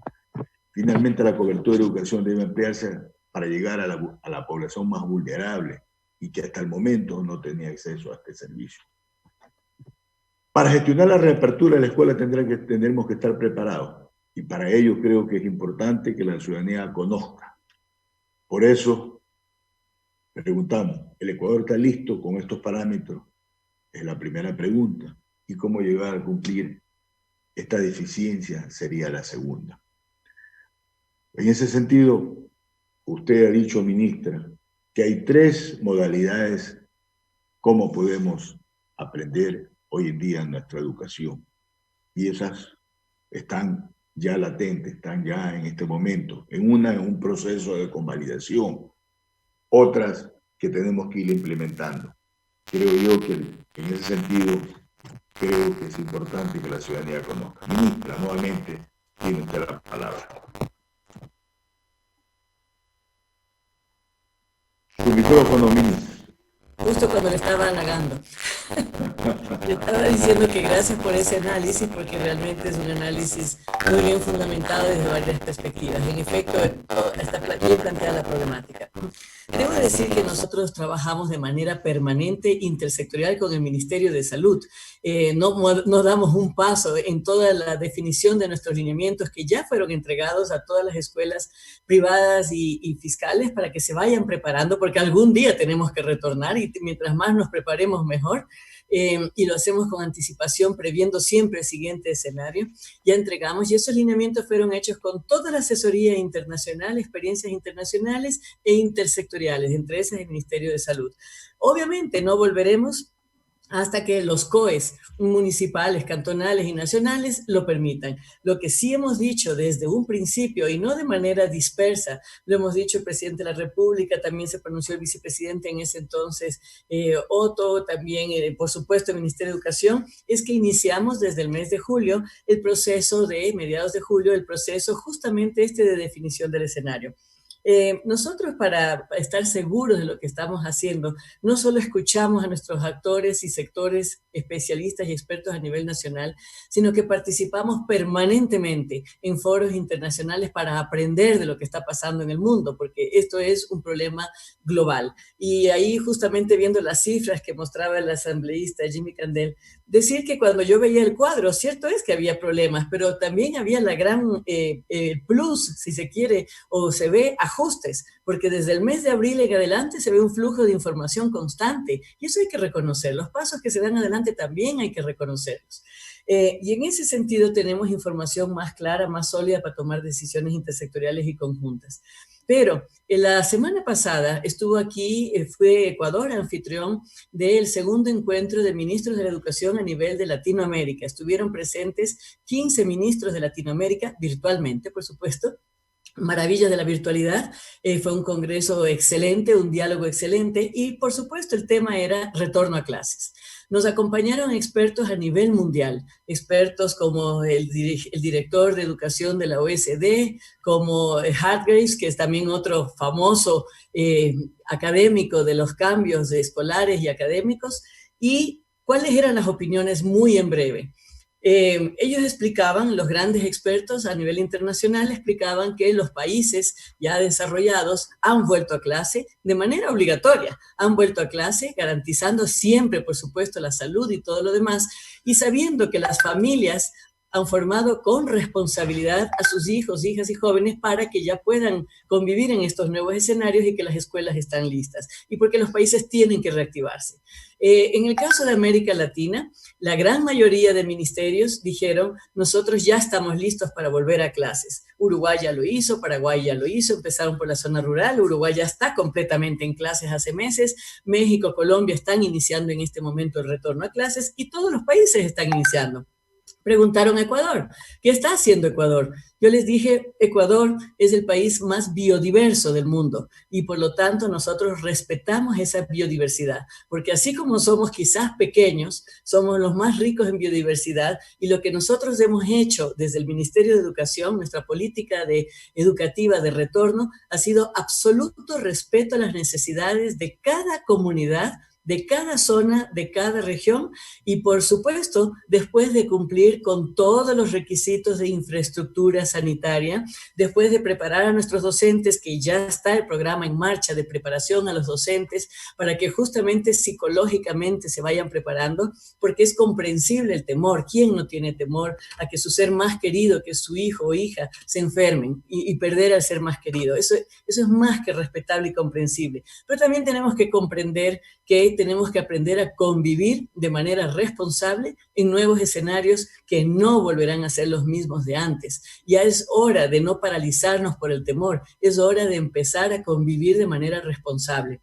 Finalmente, la cobertura de educación debe ampliarse para llegar a la población más vulnerable y que hasta el momento no tenía acceso a este servicio. Para gestionar la reapertura de la escuela tendremos que estar preparados, y para ello creo que es importante que la ciudadanía conozca. Por eso, preguntamos, ¿el Ecuador está listo con estos parámetros? Es la primera pregunta. ¿Y cómo llegar a cumplir esta deficiencia? Sería la segunda. En ese sentido, usted ha dicho, ministra, que hay 3 modalidades cómo podemos aprender hoy en día en nuestra educación. Y esas están ya latentes, están ya en este momento, en un proceso de convalidación, otras que tenemos que ir implementando. Creo yo que en ese sentido, creo que es importante que la ciudadanía conozca. Ministra, nuevamente, tiene usted la palabra. Su micrófono, ministro. Justo cuando le estaba halagando. Le estaba diciendo que gracias por ese análisis, porque realmente es un análisis muy bien fundamentado desde varias perspectivas. En efecto, está bien planteada la problemática. Debo decir que nosotros trabajamos de manera permanente, intersectorial con el Ministerio de Salud. No damos un paso en toda la definición de nuestros lineamientos que ya fueron entregados a todas las escuelas privadas y fiscales para que se vayan preparando, porque algún día tenemos que retornar y mientras más nos preparemos mejor. Y lo hacemos con anticipación, previendo siempre el siguiente escenario. Ya entregamos, y esos lineamientos fueron hechos con toda la asesoría internacional, experiencias internacionales e intersectoriales, entre esas el Ministerio de Salud. Obviamente no volveremos hasta que los COEs municipales, cantonales y nacionales lo permitan. Lo que sí hemos dicho desde un principio, y no de manera dispersa, lo hemos dicho el presidente de la República, también se pronunció el vicepresidente en ese entonces, Otto, también, por supuesto, el Ministerio de Educación, es que iniciamos desde el mes de julio el proceso de, mediados de julio, el proceso justamente de definición del escenario. Nosotros, para estar seguros de lo que estamos haciendo, no solo escuchamos a nuestros actores y sectores especialistas y expertos a nivel nacional, sino que participamos permanentemente en foros internacionales para aprender de lo que está pasando en el mundo, porque esto es un problema global. Y ahí, justamente viendo las cifras que mostraba el asambleísta Jimmy Candel, decir que cuando yo veía el cuadro, cierto es que había problemas, pero también había la gran plus, si se quiere, o se ve ajustes, porque desde el mes de abril en adelante se ve un flujo de información constante, y eso hay que reconocer. Los pasos que se dan adelante también hay que reconocerlos. Y en ese sentido tenemos información más clara, más sólida para tomar decisiones intersectoriales y conjuntas. Pero la semana pasada estuvo aquí, fue Ecuador anfitrión del segundo encuentro de ministros de la educación a nivel de Latinoamérica. Estuvieron presentes 15 ministros de Latinoamérica, virtualmente, por supuesto. Maravillas de la virtualidad. Fue un congreso excelente, un diálogo excelente, y por supuesto el tema era retorno a clases. Nos acompañaron expertos a nivel mundial, expertos como el director de educación de la OSD, como Hargreaves, que es también otro famoso académico de los cambios escolares y académicos, y cuáles eran las opiniones muy en breve. Ellos explicaban, los grandes expertos a nivel internacional explicaban que los países ya desarrollados han vuelto a clase de manera obligatoria, han vuelto a clase garantizando siempre, por supuesto, la salud y todo lo demás, y sabiendo que las familias han formado con responsabilidad a sus hijos, hijas y jóvenes para que ya puedan convivir en estos nuevos escenarios y que las escuelas están listas, y porque los países tienen que reactivarse. En el caso de América Latina, la gran mayoría de ministerios dijeron, nosotros ya estamos listos para volver a clases. Uruguay ya lo hizo, Paraguay ya lo hizo, empezaron por la zona rural, Uruguay ya está completamente en clases hace meses, México, Colombia están iniciando en este momento el retorno a clases y todos los países están iniciando. Preguntaron a Ecuador, ¿qué está haciendo Ecuador? Yo les dije, Ecuador es el país más biodiverso del mundo y por lo tanto nosotros respetamos esa biodiversidad, porque así como somos quizás pequeños, somos los más ricos en biodiversidad, y lo que nosotros hemos hecho desde el Ministerio de Educación, nuestra política educativa de retorno, ha sido absoluto respeto a las necesidades de cada comunidad, de cada zona, de cada región, y por supuesto, después de cumplir con todos los requisitos de infraestructura sanitaria, después de preparar a nuestros docentes, que ya está el programa en marcha de preparación a los docentes, para que justamente psicológicamente se vayan preparando, porque es comprensible el temor. ¿Quién no tiene temor a que su ser más querido, que su hijo o hija, se enfermen y perder al ser más querido? Eso es más que respetable y comprensible. Pero también tenemos que comprender que tenemos que aprender a convivir de manera responsable en nuevos escenarios que no volverán a ser los mismos de antes. Ya es hora de no paralizarnos por el temor, es hora de empezar a convivir de manera responsable.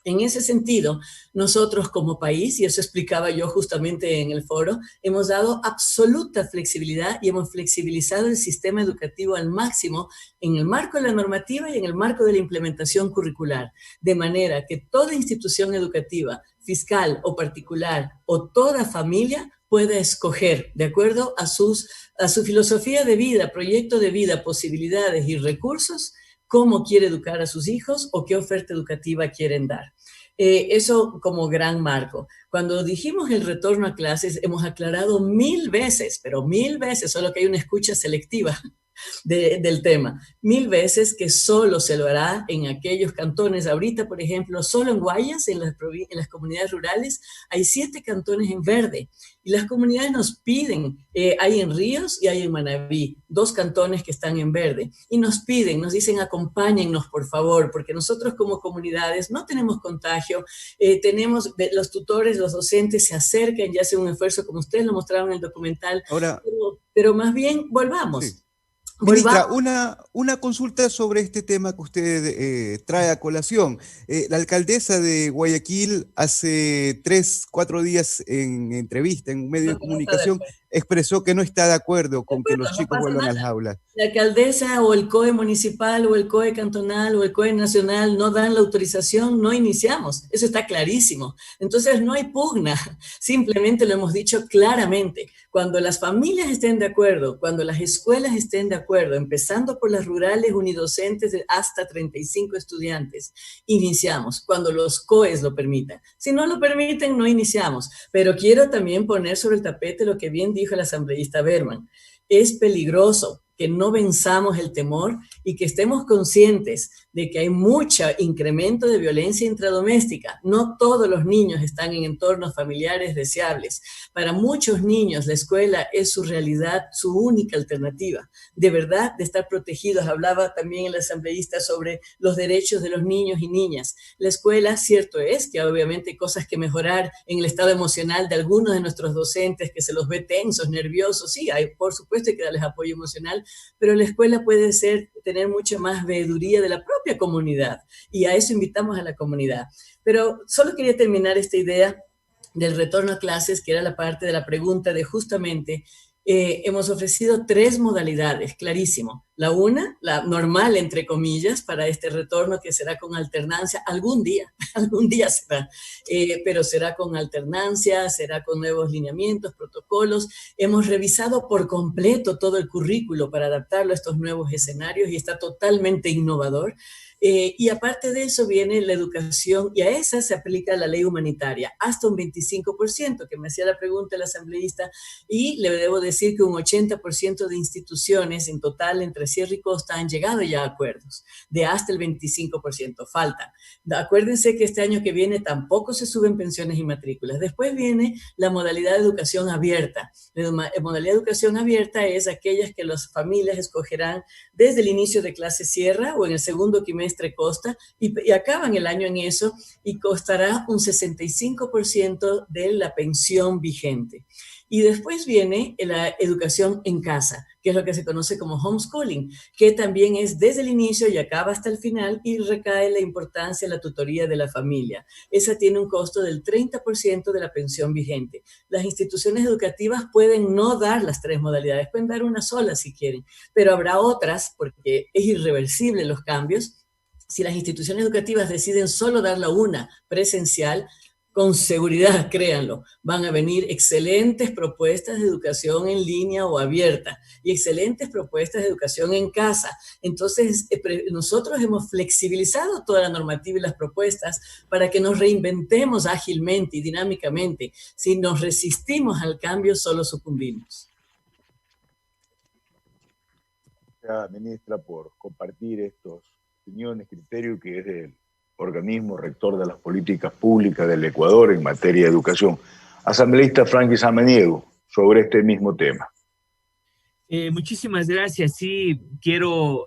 En ese sentido, nosotros como país, y eso explicaba yo justamente en el foro, hemos dado absoluta flexibilidad y hemos flexibilizado el sistema educativo al máximo en el marco de la normativa y en el marco de la implementación curricular, de manera que toda institución educativa, fiscal o particular, o toda familia pueda escoger, de acuerdo a su filosofía de vida, proyecto de vida, posibilidades y recursos, cómo quiere educar a sus hijos o qué oferta educativa quieren dar. Eso como gran marco. Cuando dijimos el retorno a clases, hemos aclarado 1000 veces, pero 1000 veces, solo que hay una escucha selectiva del tema. 1000 veces que solo se lo hará en aquellos cantones. Ahorita, por ejemplo, solo en Guayas, en las comunidades rurales, hay 7 cantones en verde. Y las comunidades nos piden, hay en Ríos y hay en Manabí, 2 cantones que están en verde. Y nos piden, nos dicen, acompáñennos, por favor, porque nosotros como comunidades no tenemos contagio, tenemos los tutores, los docentes se acercan y hacen un esfuerzo, como ustedes lo mostraron en el documental. Ahora, pero más bien, volvamos. Sí. Ministra, una consulta sobre este tema que usted trae a colación. La alcaldesa de Guayaquil hace 3-4 días en entrevista en un medio de comunicación expresó que no está de acuerdo con que los chicos vuelvan a las aulas. La alcaldesa o el COE municipal o el COE cantonal o el COE nacional no dan la autorización, no iniciamos. Eso está clarísimo. Entonces no hay pugna, simplemente lo hemos dicho claramente. Cuando las familias estén de acuerdo, cuando las escuelas estén de acuerdo, empezando por las rurales unidocentes de hasta 35 estudiantes, iniciamos, cuando los COEs lo permitan. Si no lo permiten, no iniciamos. Pero quiero también poner sobre el tapete lo que bien dijo el asambleísta Berman. Es peligroso que no venzamos el temor y que estemos conscientes de que hay mucho incremento de violencia intradoméstica. No todos los niños están en entornos familiares deseables. Para muchos niños la escuela es su realidad, su única alternativa. De verdad, de estar protegidos. Hablaba también el asambleísta sobre los derechos de los niños y niñas. La escuela, cierto es que obviamente hay cosas que mejorar en el estado emocional de algunos de nuestros docentes, que se los ve tensos, nerviosos. Sí, hay, por supuesto, hay que darles apoyo emocional, pero la escuela puede tener mucha más veeduría de la propia comunidad, y a eso invitamos a la comunidad. Pero solo quería terminar esta idea del retorno a clases, que era la parte de la pregunta de justamente, hemos ofrecido 3 modalidades, clarísimo. La una, la normal, entre comillas, para este retorno que será con alternancia, algún día será, pero será con alternancia, será con nuevos lineamientos, protocolos. Hemos revisado por completo todo el currículo para adaptarlo a estos nuevos escenarios y está totalmente innovador. Y aparte de eso viene la educación, y a esa se aplica la ley humanitaria, hasta un 25%, que me hacía la pregunta el asambleísta, y le debo decir que un 80% de instituciones en total entre Sierra y Costa han llegado ya a acuerdos, de hasta el 25%, falta. Acuérdense que este año que viene tampoco se suben pensiones y matrículas. Después viene la modalidad de educación abierta. La modalidad de educación abierta es aquellas que las familias escogerán desde el inicio de clase Sierra o en el segundo trimestre Costa, y acaban el año en eso, y costará un 65% de la pensión vigente. Y después viene la educación en casa, que es lo que se conoce como homeschooling, que también es desde el inicio y acaba hasta el final, y recae la importancia de la tutoría de la familia. Esa tiene un costo del 30% de la pensión vigente. Las instituciones educativas pueden no dar las 3 modalidades, pueden dar una sola si quieren, pero habrá otras, porque es irreversible los cambios. Si las instituciones educativas deciden solo dar la una presencial, con seguridad, créanlo, van a venir excelentes propuestas de educación en línea o abierta y excelentes propuestas de educación en casa. Entonces, nosotros hemos flexibilizado toda la normativa y las propuestas para que nos reinventemos ágilmente y dinámicamente. Si nos resistimos al cambio, solo sucumbimos. Gracias, ministra, por compartir estos opiniones, criterios que es el organismo rector de las políticas públicas del Ecuador en materia de educación. Asambleísta Frankie Samaniego, sobre este mismo tema. Muchísimas gracias. Sí, quiero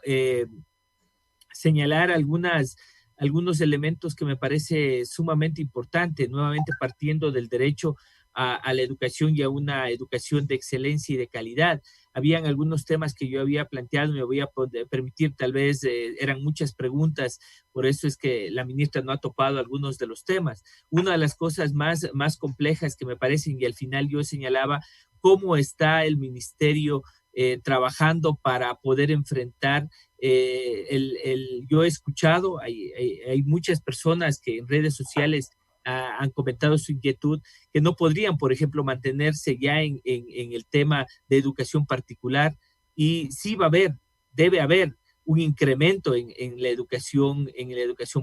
señalar algunos elementos que me parece sumamente importante, nuevamente partiendo del derecho a la educación y a una educación de excelencia y de calidad. Habían algunos temas que yo había planteado, me voy a permitir, tal vez eran muchas preguntas, por eso es que la ministra no ha topado algunos de los temas. Una de las cosas más complejas que me parecen, y al final yo señalaba cómo está el ministerio trabajando para poder enfrentar yo he escuchado, hay muchas personas que en redes sociales han comentado su inquietud, que no podrían, por ejemplo, mantenerse ya en el tema de educación particular, y sí debe haber un incremento en la educación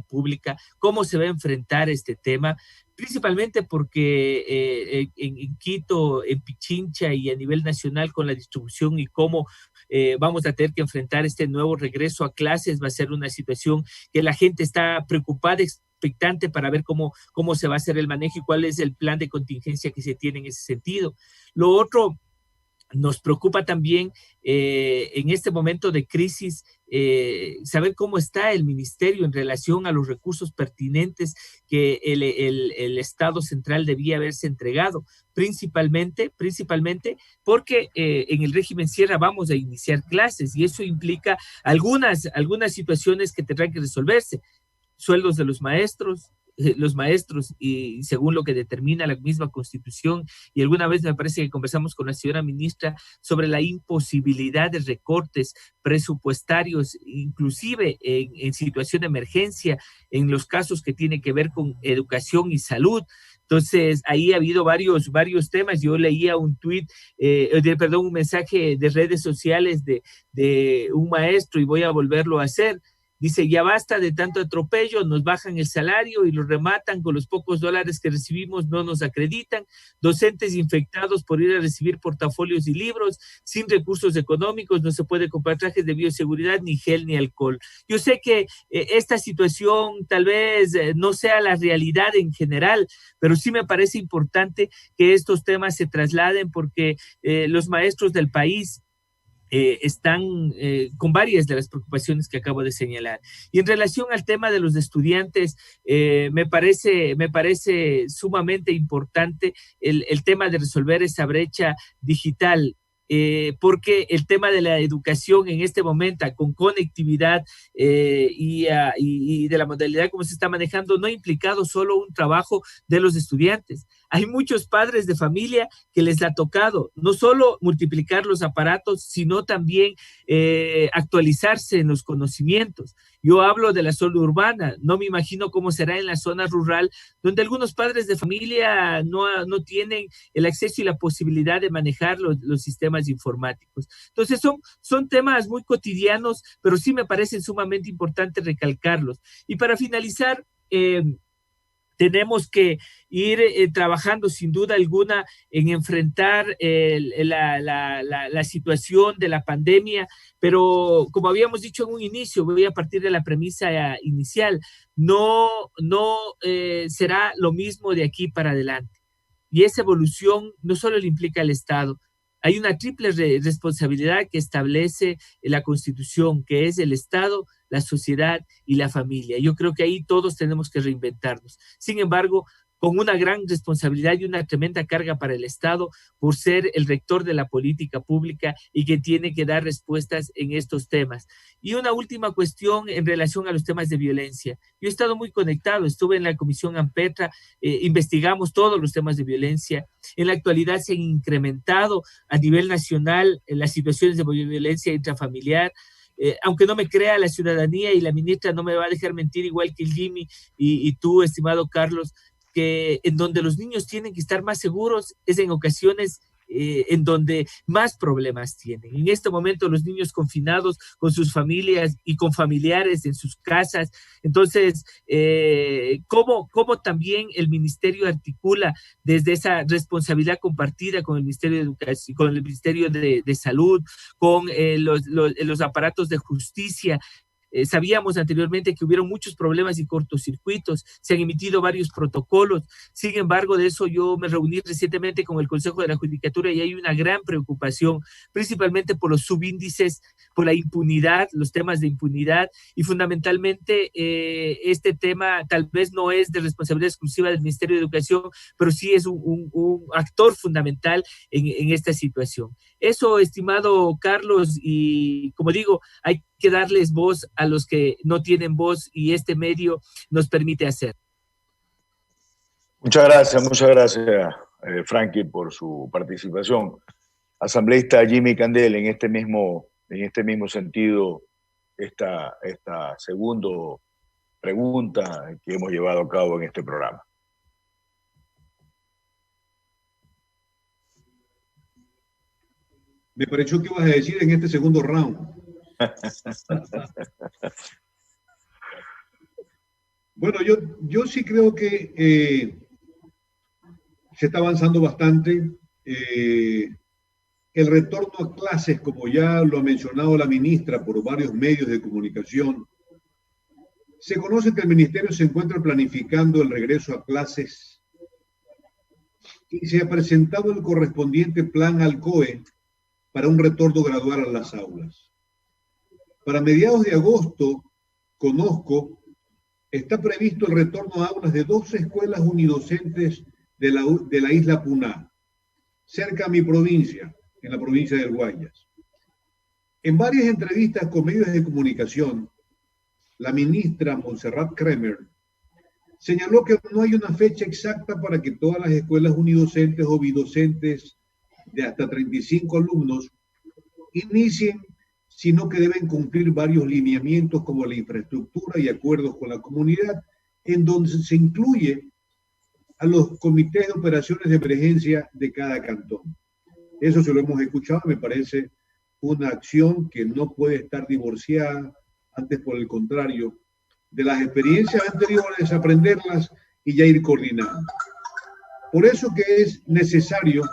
pública. ¿Cómo se va a enfrentar este tema? Principalmente porque en Quito, en Pichincha y a nivel nacional, con la distribución y cómo vamos a tener que enfrentar este nuevo regreso a clases, va a ser una situación que la gente está preocupada, expectante para ver cómo se va a hacer el manejo y cuál es el plan de contingencia que se tiene en ese sentido. Lo otro, nos preocupa también en este momento de crisis saber cómo está el ministerio en relación a los recursos pertinentes que el Estado central debía haberse entregado, principalmente porque en el régimen Sierra vamos a iniciar clases y eso implica algunas situaciones que tendrán que resolverse. Sueldos de los maestros, y según lo que determina la misma Constitución, y alguna vez me parece que conversamos con la señora ministra sobre la imposibilidad de recortes presupuestarios, inclusive en situación de emergencia, en los casos que tienen que ver con educación y salud. Entonces, ahí ha habido varios temas. Yo leía un mensaje de redes sociales de un maestro, y voy a volverlo a hacer. Dice, ya basta de tanto atropello, nos bajan el salario y lo rematan con los pocos dólares que recibimos, no nos acreditan, docentes infectados por ir a recibir portafolios y libros, sin recursos económicos, no se puede comprar trajes de bioseguridad, ni gel, ni alcohol. Yo sé que esta situación tal vez no sea la realidad en general, pero sí me parece importante que estos temas se trasladen porque los maestros del país están con varias de las preocupaciones que acabo de señalar. Y en relación al tema de los estudiantes, me parece sumamente importante el tema de resolver esa brecha digital, porque el tema de la educación en este momento, con conectividad y de la modalidad como se está manejando, no ha implicado solo un trabajo de los estudiantes. Hay muchos padres de familia que les ha tocado no solo multiplicar los aparatos, sino también actualizarse en los conocimientos. Yo hablo de la zona urbana, no me imagino cómo será en la zona rural, donde algunos padres de familia no tienen el acceso y la posibilidad de manejar los sistemas informáticos. Entonces son temas muy cotidianos, pero sí me parecen sumamente importantes recalcarlos. Y para finalizar, tenemos que ir trabajando sin duda alguna en enfrentar la situación de la pandemia, pero como habíamos dicho en un inicio, voy a partir de la premisa inicial, no será lo mismo de aquí para adelante. Y esa evolución no solo le implica al Estado, hay una triple responsabilidad que establece la Constitución, que es el Estado, la sociedad y la familia. Yo creo que ahí todos tenemos que reinventarnos. Sin embargo, con una gran responsabilidad y una tremenda carga para el Estado por ser el rector de la política pública y que tiene que dar respuestas en estos temas. Y una última cuestión en relación a los temas de violencia. Yo he estado muy conectado, estuve en la Comisión AMPETRA, investigamos todos los temas de violencia. En la actualidad se han incrementado a nivel nacional las situaciones de violencia intrafamiliar. Aunque no me crea la ciudadanía, y la ministra no me va a dejar mentir, igual que el Jimmy y tú, estimado Carlos, que en donde los niños tienen que estar más seguros es en ocasiones en donde más problemas tienen. En este momento los niños confinados con sus familias y con familiares en sus casas. Entonces, ¿cómo también el ministerio articula desde esa responsabilidad compartida con el Ministerio de Educación, con el Ministerio de Salud, con los aparatos de justicia, Sabíamos anteriormente que hubieron muchos problemas y cortocircuitos, se han emitido varios protocolos. Sin embargo, de eso yo me reuní recientemente con el Consejo de la Judicatura y hay una gran preocupación, principalmente por los subíndices, por la impunidad, los temas de impunidad, y fundamentalmente este tema tal vez no es de responsabilidad exclusiva del Ministerio de Educación, pero sí es un actor fundamental en esta situación. Eso, estimado Carlos, y como digo, hay que darles voz a los que no tienen voz y este medio nos permite hacer. Muchas gracias, Frankie, por su participación. Asambleísta Jimmy Candel, en este mismo sentido, esta segunda pregunta que hemos llevado a cabo en este programa. Me pareció que ibas a decir en este segundo round. Bueno, yo sí creo que se está avanzando bastante. El retorno a clases, como ya lo ha mencionado la ministra por varios medios de comunicación, se conoce que el ministerio se encuentra planificando el regreso a clases y se ha presentado el correspondiente plan al COE para un retorno gradual a las aulas. Para mediados de agosto, conozco, está previsto el retorno a aulas de 2 escuelas unidocentes de la isla Puná, cerca a mi provincia, en la provincia del Guayas. En varias entrevistas con medios de comunicación, la ministra Montserrat Kremer señaló que no hay una fecha exacta para que todas las escuelas unidocentes o bidocentes de hasta 35 alumnos inicien, sino que deben cumplir varios lineamientos como la infraestructura y acuerdos con la comunidad, en donde se incluye a los comités de operaciones de emergencia de cada cantón. Eso se lo hemos escuchado, me parece una acción que no puede estar divorciada, antes por el contrario, de las experiencias anteriores, aprenderlas y ya ir coordinando. Por eso que es necesario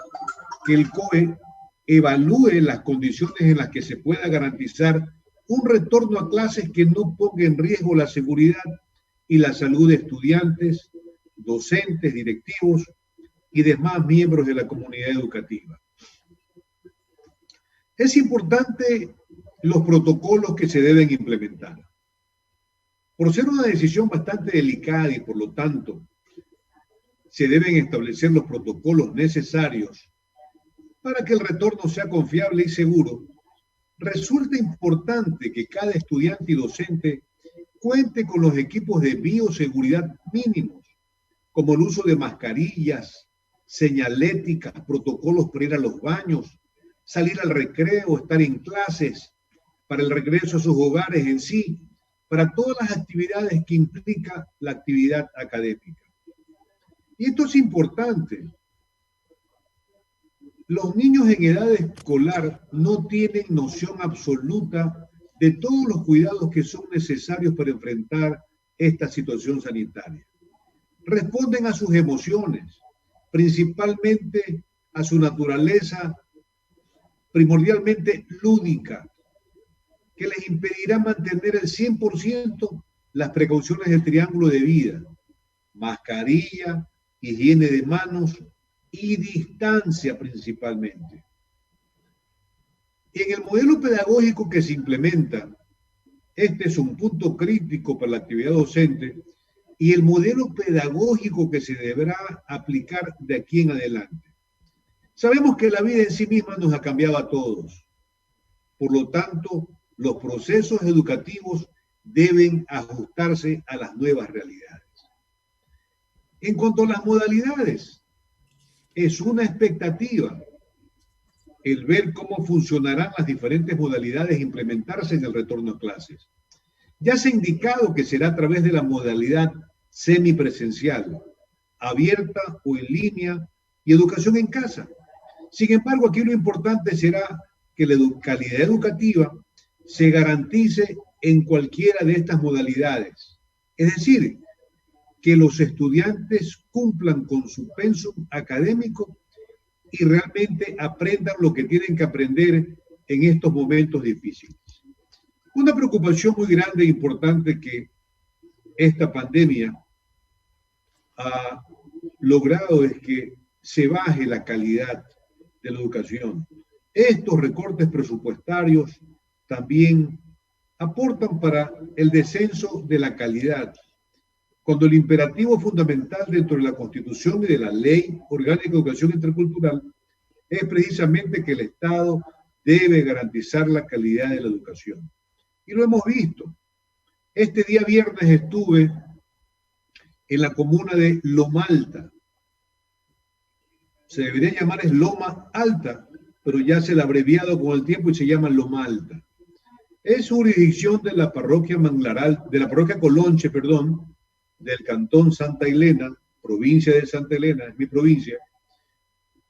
que el COE evalúe las condiciones en las que se pueda garantizar un retorno a clases que no ponga en riesgo la seguridad y la salud de estudiantes, docentes, directivos y demás miembros de la comunidad educativa. Es importante los protocolos que se deben implementar. Por ser una decisión bastante delicada y por lo tanto se deben establecer los protocolos necesarios para que el retorno sea confiable y seguro, resulta importante que cada estudiante y docente cuente con los equipos de bioseguridad mínimos, como el uso de mascarillas, señaléticas, protocolos para ir a los baños, salir al recreo, estar en clases, para el regreso a sus hogares en sí, para todas las actividades que implica la actividad académica. Y esto es importante. Los niños en edad escolar no tienen noción absoluta de todos los cuidados que son necesarios para enfrentar esta situación sanitaria. Responden a sus emociones, principalmente a su naturaleza primordialmente lúdica, que les impedirá mantener el 100% las precauciones del triángulo de vida: mascarilla, higiene de manos y distancia principalmente. Y en el modelo pedagógico que se implementa, este es un punto crítico para la actividad docente y el modelo pedagógico que se deberá aplicar de aquí en adelante. Sabemos que la vida en sí misma nos ha cambiado a todos. Por lo tanto, los procesos educativos deben ajustarse a las nuevas realidades. En cuanto a las modalidades, es una expectativa el ver cómo funcionarán las diferentes modalidades e implementarse en el retorno a clases. Ya se ha indicado que será a través de la modalidad semipresencial, abierta o en línea y educación en casa. Sin embargo, aquí lo importante será que la calidad educativa se garantice en cualquiera de estas modalidades. Es decir, que los estudiantes cumplan con su pensum académico y realmente aprendan lo que tienen que aprender en estos momentos difíciles. Una preocupación muy grande e importante que esta pandemia ha logrado es que se baje la calidad de la educación. Estos recortes presupuestarios también aportan para el descenso de la calidad, cuando el imperativo fundamental dentro de la Constitución y de la Ley Orgánica de Educación Intercultural es precisamente que el Estado debe garantizar la calidad de la educación. Y lo hemos visto. Este día viernes estuve en la comuna de Loma Alta. Se debería llamar es Loma Alta, pero ya se le ha abreviado con el tiempo y se llama Loma Alta. Es jurisdicción de la parroquia Manglaral, de la parroquia Colonche, perdón, del cantón Santa Elena, provincia de Santa Elena, es mi provincia.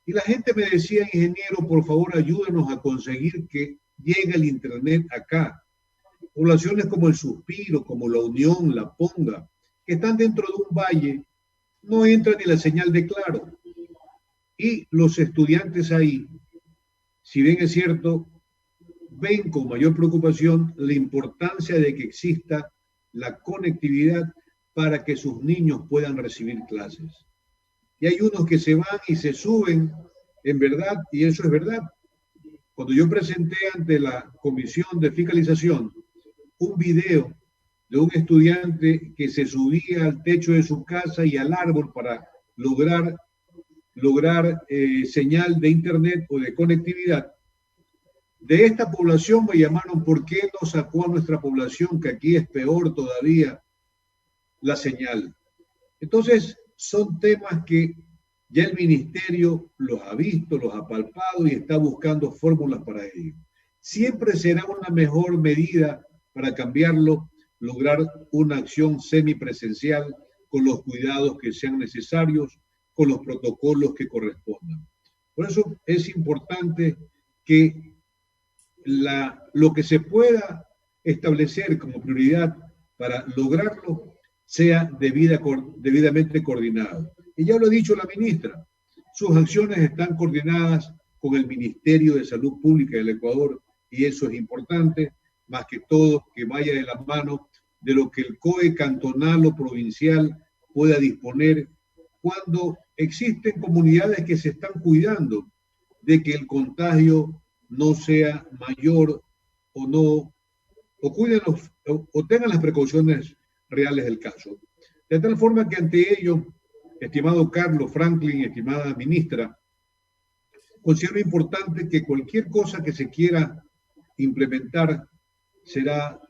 Y la gente me decía, ingeniero, por favor, ayúdenos a conseguir que llegue el internet acá. Poblaciones como El Suspiro, como La Unión, La Ponga, que están dentro de un valle, no entra ni la señal de Claro. Y los estudiantes ahí, si bien es cierto, ven con mayor preocupación la importancia de que exista la conectividad para que sus niños puedan recibir clases. Y hay unos que se van y se suben, en verdad, y eso es verdad. Cuando yo presenté ante la Comisión de Fiscalización un video de un estudiante que se subía al techo de su casa y al árbol para lograr señal de internet o de conectividad, de esta población me llamaron, ¿por qué no sacó a nuestra población, que aquí es peor todavía, la señal? Entonces, son temas que ya el ministerio los ha visto, los ha palpado y está buscando fórmulas para ello. Siempre será una mejor medida para cambiarlo, lograr una acción semipresencial con los cuidados que sean necesarios, con los protocolos que correspondan. Por eso es importante que lo que se pueda establecer como prioridad para lograrlo sea debidamente coordinado. Y ya lo ha dicho la ministra, sus acciones están coordinadas con el Ministerio de Salud Pública del Ecuador y eso es importante, más que todo que vaya de la mano de lo que el COE cantonal o provincial pueda disponer cuando existen comunidades que se están cuidando de que el contagio no sea mayor o tengan las precauciones reales del caso. De tal forma que ante ello, estimado Carlos, Franklin, estimada ministra, considero importante que cualquier cosa que se quiera implementar será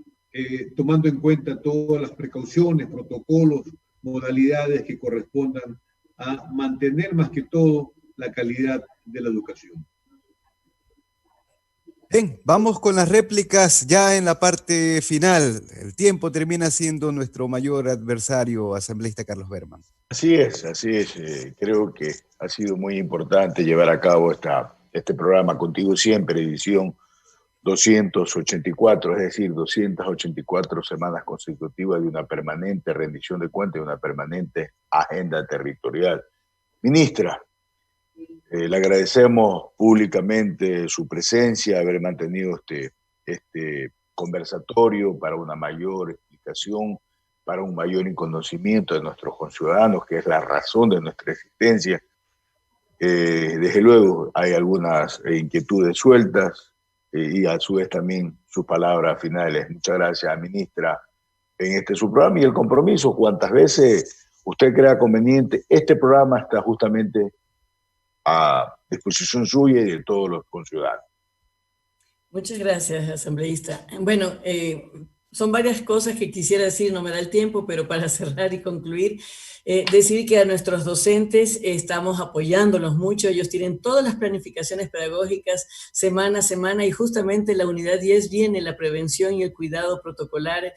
tomando en cuenta todas las precauciones, protocolos, modalidades que correspondan a mantener más que todo la calidad de la educación. Bien, vamos con las réplicas ya en la parte final. El tiempo termina siendo nuestro mayor adversario, asambleísta Carlos Berman. Así es. Creo que ha sido muy importante llevar a cabo este programa Contigo Siempre, edición 284, es decir, 284 semanas consecutivas de una permanente rendición de cuentas, de una permanente agenda territorial. Ministra, le agradecemos públicamente su presencia, haber mantenido este conversatorio para una mayor explicación, para un mayor conocimiento de nuestros conciudadanos, que es la razón de nuestra existencia. Desde luego hay algunas inquietudes sueltas y a su vez también sus palabras finales. Muchas gracias, ministra, en su programa y el compromiso. Cuantas veces usted crea conveniente, este programa está justamente a disposición suya y de todos los conciudadanos. Muchas gracias, asambleísta. Bueno, son varias cosas que quisiera decir, no me da el tiempo, pero para cerrar y concluir, decir que a nuestros docentes estamos apoyándolos mucho, ellos tienen todas las planificaciones pedagógicas semana a semana y justamente en la unidad 10 viene la prevención y el cuidado protocolar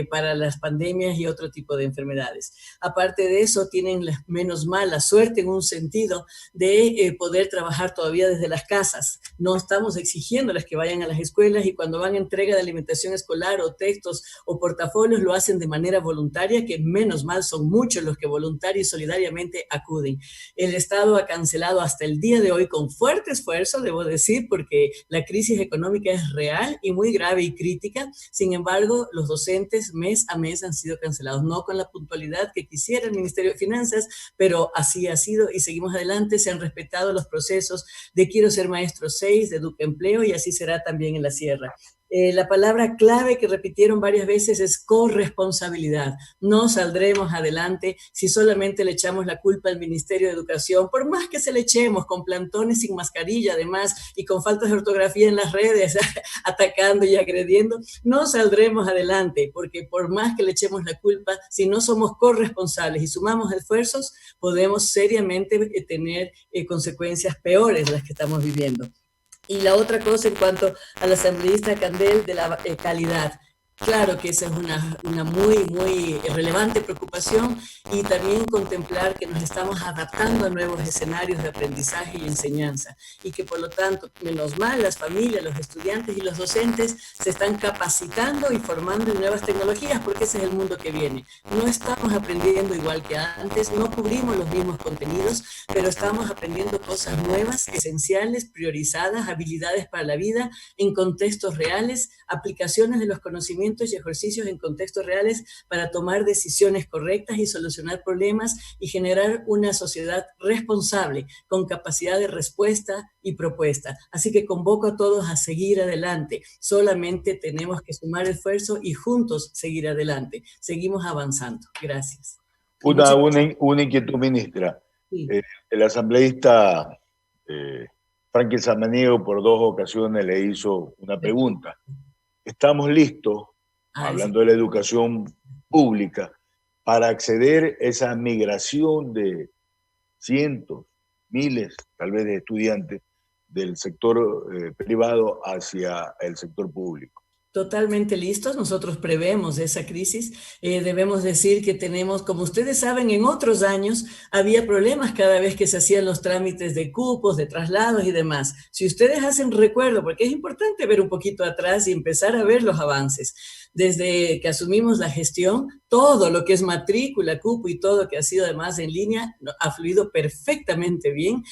para las pandemias y otro tipo de enfermedades. Aparte de eso, tienen menos mal la suerte en un sentido de poder trabajar todavía desde las casas. No estamos exigiéndoles que vayan a las escuelas y cuando van a entrega de alimentación escolar o textos proyectos o portafolios lo hacen de manera voluntaria, que menos mal son muchos los que voluntarios y solidariamente acuden. El Estado ha cancelado hasta el día de hoy con fuerte esfuerzo, debo decir, porque la crisis económica es real y muy grave y crítica. Sin embargo, los docentes mes a mes han sido cancelados, no con la puntualidad que quisiera el Ministerio de Finanzas, pero así ha sido y seguimos adelante. Se han respetado los procesos de Quiero Ser Maestro 6, de Educaempleo, y así será también en la Sierra. La palabra clave que repitieron varias veces es corresponsabilidad. No saldremos adelante si solamente le echamos la culpa al Ministerio de Educación, por más que se le echemos con plantones sin mascarilla además y con faltas de ortografía en las redes, atacando y agrediendo, no saldremos adelante, porque por más que le echemos la culpa, si no somos corresponsables y sumamos esfuerzos, podemos seriamente tener consecuencias peores de las que estamos viviendo. Y la otra cosa en cuanto al asambleísta Candel de la calidad. Claro que esa es una muy relevante preocupación, y también contemplar que nos estamos adaptando a nuevos escenarios de aprendizaje y enseñanza, y que por lo tanto, menos mal, las familias, los estudiantes y los docentes se están capacitando y formando en nuevas tecnologías, porque ese es el mundo que viene. No estamos aprendiendo igual que antes, no cubrimos los mismos contenidos, pero estamos aprendiendo cosas nuevas, esenciales, priorizadas, habilidades para la vida en contextos reales, aplicaciones de los conocimientos y ejercicios en contextos reales para tomar decisiones correctas y solucionar problemas y generar una sociedad responsable con capacidad de respuesta y propuesta. Así que convoco a todos a seguir adelante. Solamente tenemos que sumar esfuerzo y juntos seguir adelante. Seguimos avanzando. Gracias. Una inquietud, ministra. Sí. El asambleísta Franklin Samaniego por 2 ocasiones le hizo una pregunta. ¿Estamos listos, hablando de la educación pública, para acceder a esa migración de cientos, miles, tal vez, de estudiantes del sector privado hacia el sector público? Totalmente listos, nosotros prevemos esa crisis. Debemos decir que tenemos, como ustedes saben, en otros años había problemas cada vez que se hacían los trámites de cupos, de traslados y demás. Si ustedes hacen recuerdo, porque es importante ver un poquito atrás y empezar a ver los avances. Desde que asumimos la gestión, todo lo que es matrícula, cupo y todo que ha sido además en línea ha fluido perfectamente bien.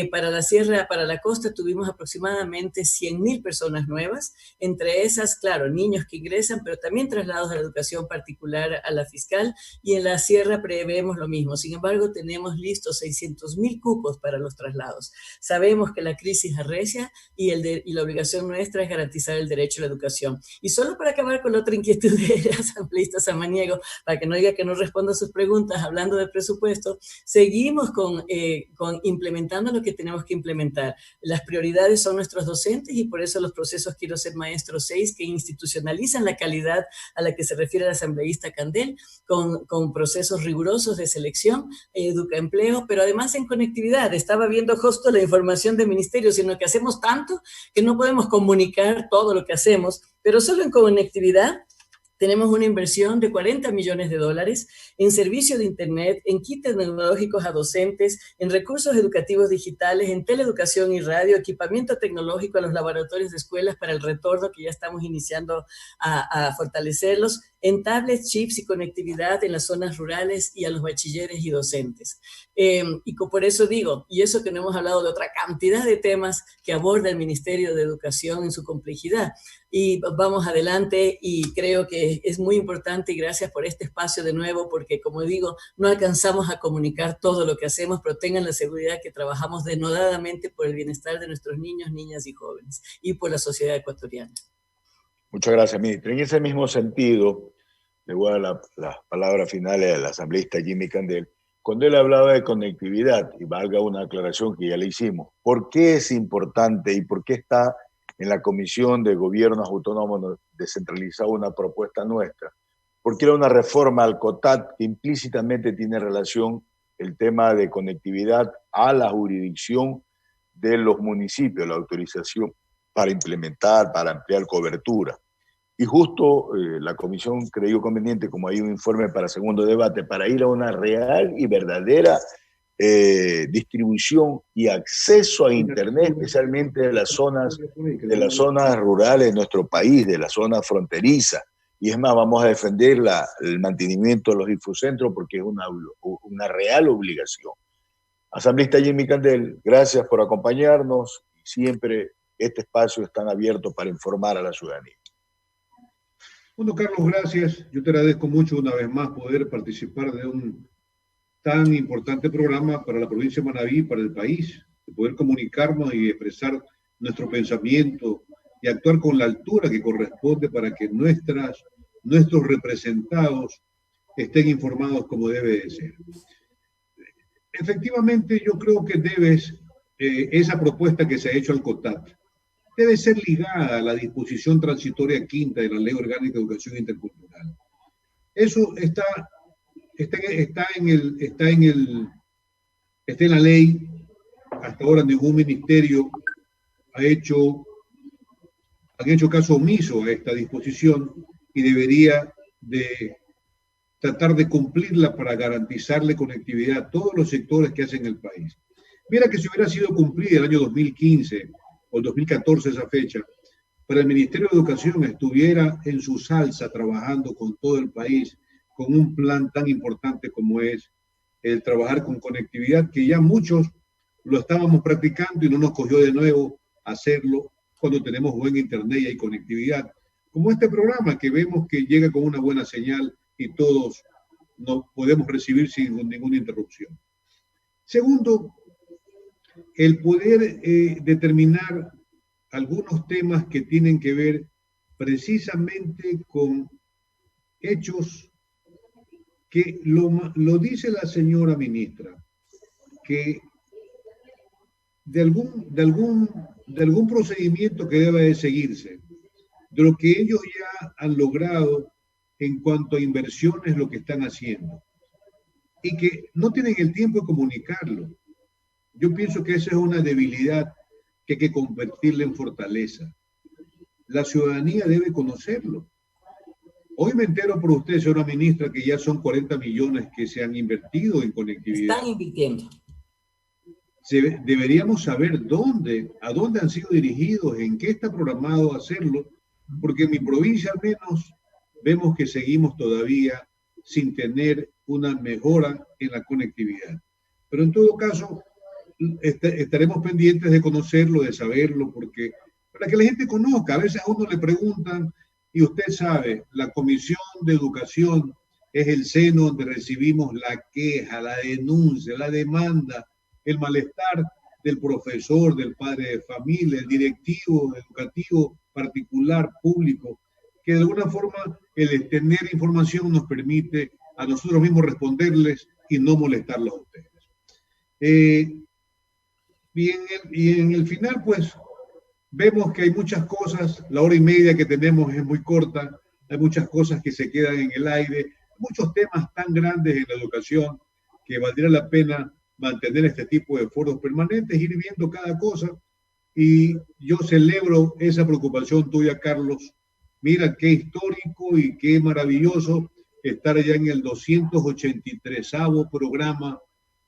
Para la Sierra, para la costa tuvimos aproximadamente 100.000 personas nuevas, entre esas, claro, niños que ingresan, pero también traslados a la educación particular a la fiscal, y en la Sierra prevemos lo mismo. Sin embargo, tenemos listos 600.000 cupos para los traslados. Sabemos que la crisis arrecia y la obligación nuestra es garantizar el derecho a la educación. Y solo para acabar con la otra inquietud del asambleísta Samaniego, para que no diga que no respondo a sus preguntas, hablando de presupuesto, seguimos con implementando lo que tenemos que implementar. Las prioridades son nuestros docentes, y por eso los procesos Quiero Ser Maestro 6, que institucionalizan la calidad a la que se refiere el asambleísta Candel, con procesos rigurosos de selección, Educaempleo, pero además en conectividad. Estaba viendo justo la información del ministerio, sino que hacemos tanto que no podemos comunicar todo lo que hacemos, pero solo en conectividad tenemos una inversión de $40 millones en servicio de Internet, en kits tecnológicos a docentes, en recursos educativos digitales, en teleeducación y radio, equipamiento tecnológico a los laboratorios de escuelas para el retorno, que ya estamos iniciando a fortalecerlos, en tablets, chips y conectividad en las zonas rurales y a los bachilleres y docentes. Y por eso digo, y eso que no hemos hablado de otra cantidad de temas que aborda el Ministerio de Educación en su complejidad. Y vamos adelante, y creo que es muy importante, y gracias por este espacio de nuevo, porque como digo, no alcanzamos a comunicar todo lo que hacemos, pero tengan la seguridad que trabajamos denodadamente por el bienestar de nuestros niños, niñas y jóvenes, y por la sociedad ecuatoriana. Muchas gracias, ministra. En ese mismo sentido, le voy a dar las palabras finales al asambleísta Jimmy Candel, cuando él hablaba de conectividad, y valga una aclaración que ya le hicimos. ¿Por qué es importante y por qué está en la Comisión de Gobiernos Autónomos descentralizada una propuesta nuestra? Porque era una reforma al COTAT que implícitamente tiene relación el tema de conectividad a la jurisdicción de los municipios, la autorización para implementar, para ampliar cobertura. Y justo la comisión creyó conveniente, como hay un informe para segundo debate, para ir a una real y verdadera distribución y acceso a Internet, especialmente de las zonas rurales de nuestro país, de la zona fronteriza, y es más, vamos a defender el mantenimiento de los infucentros porque es una real obligación. Asambleísta Jimmy Candel, gracias por acompañarnos. Siempre este espacio está abierto para informar a la ciudadanía. Bueno, Carlos, gracias. Yo te agradezco mucho una vez más poder participar de un tan importante programa para la provincia de Manabí, para el país, de poder comunicarnos y expresar nuestro pensamiento y actuar con la altura que corresponde para que nuestros representados estén informados como debe de ser. Efectivamente, yo creo que esa propuesta que se ha hecho al COTAT debe ser ligada a la disposición transitoria quinta de la Ley Orgánica de Educación Intercultural. Eso está en la ley. Hasta ahora ningún ministerio han hecho caso omiso a esta disposición y debería de tratar de cumplirla para garantizarle conectividad a todos los sectores que hacen el país. Mira que si hubiera sido cumplida el año 2015 o 2014 esa fecha, para el Ministerio de Educación estuviera en su salsa trabajando con todo el país, con un plan tan importante como es el trabajar con conectividad, que ya muchos lo estábamos practicando y no nos cogió de nuevo hacerlo cuando tenemos buen internet y hay conectividad, como este programa que vemos que llega con una buena señal y todos nos podemos recibir sin ninguna interrupción. Segundo, el poder determinar algunos temas que tienen que ver precisamente con hechos que lo dice la señora ministra, que de algún procedimiento que debe de seguirse, de lo que ellos ya han logrado en cuanto a inversiones, lo que están haciendo, y que no tienen el tiempo de comunicarlo. Yo pienso que esa es una debilidad que hay que convertirla en fortaleza. La ciudadanía debe conocerlo. Hoy me entero por usted, señora ministra, que ya son 40 millones que se han invertido en conectividad. Están invirtiendo. Deberíamos saber a dónde han sido dirigidos, en qué está programado hacerlo, porque en mi provincia al menos vemos que seguimos todavía sin tener una mejora en la conectividad. Pero en todo caso, estaremos pendientes de conocerlo, de saberlo, porque para que la gente conozca, a veces a uno le preguntan, y usted sabe, la Comisión de Educación es el seno donde recibimos la queja, la denuncia, la demanda, el malestar del profesor, del padre de familia, el directivo educativo particular, público, que de alguna forma el tener información nos permite a nosotros mismos responderles y no molestarlos a ustedes. Y en el final, pues, vemos que hay muchas cosas, la hora y media que tenemos es muy corta, hay muchas cosas que se quedan en el aire, muchos temas tan grandes en la educación que valdría la pena mantener este tipo de foros permanentes, ir viendo cada cosa, y yo celebro esa preocupación tuya, Carlos. Mira qué histórico y qué maravilloso estar ya en el 283º programa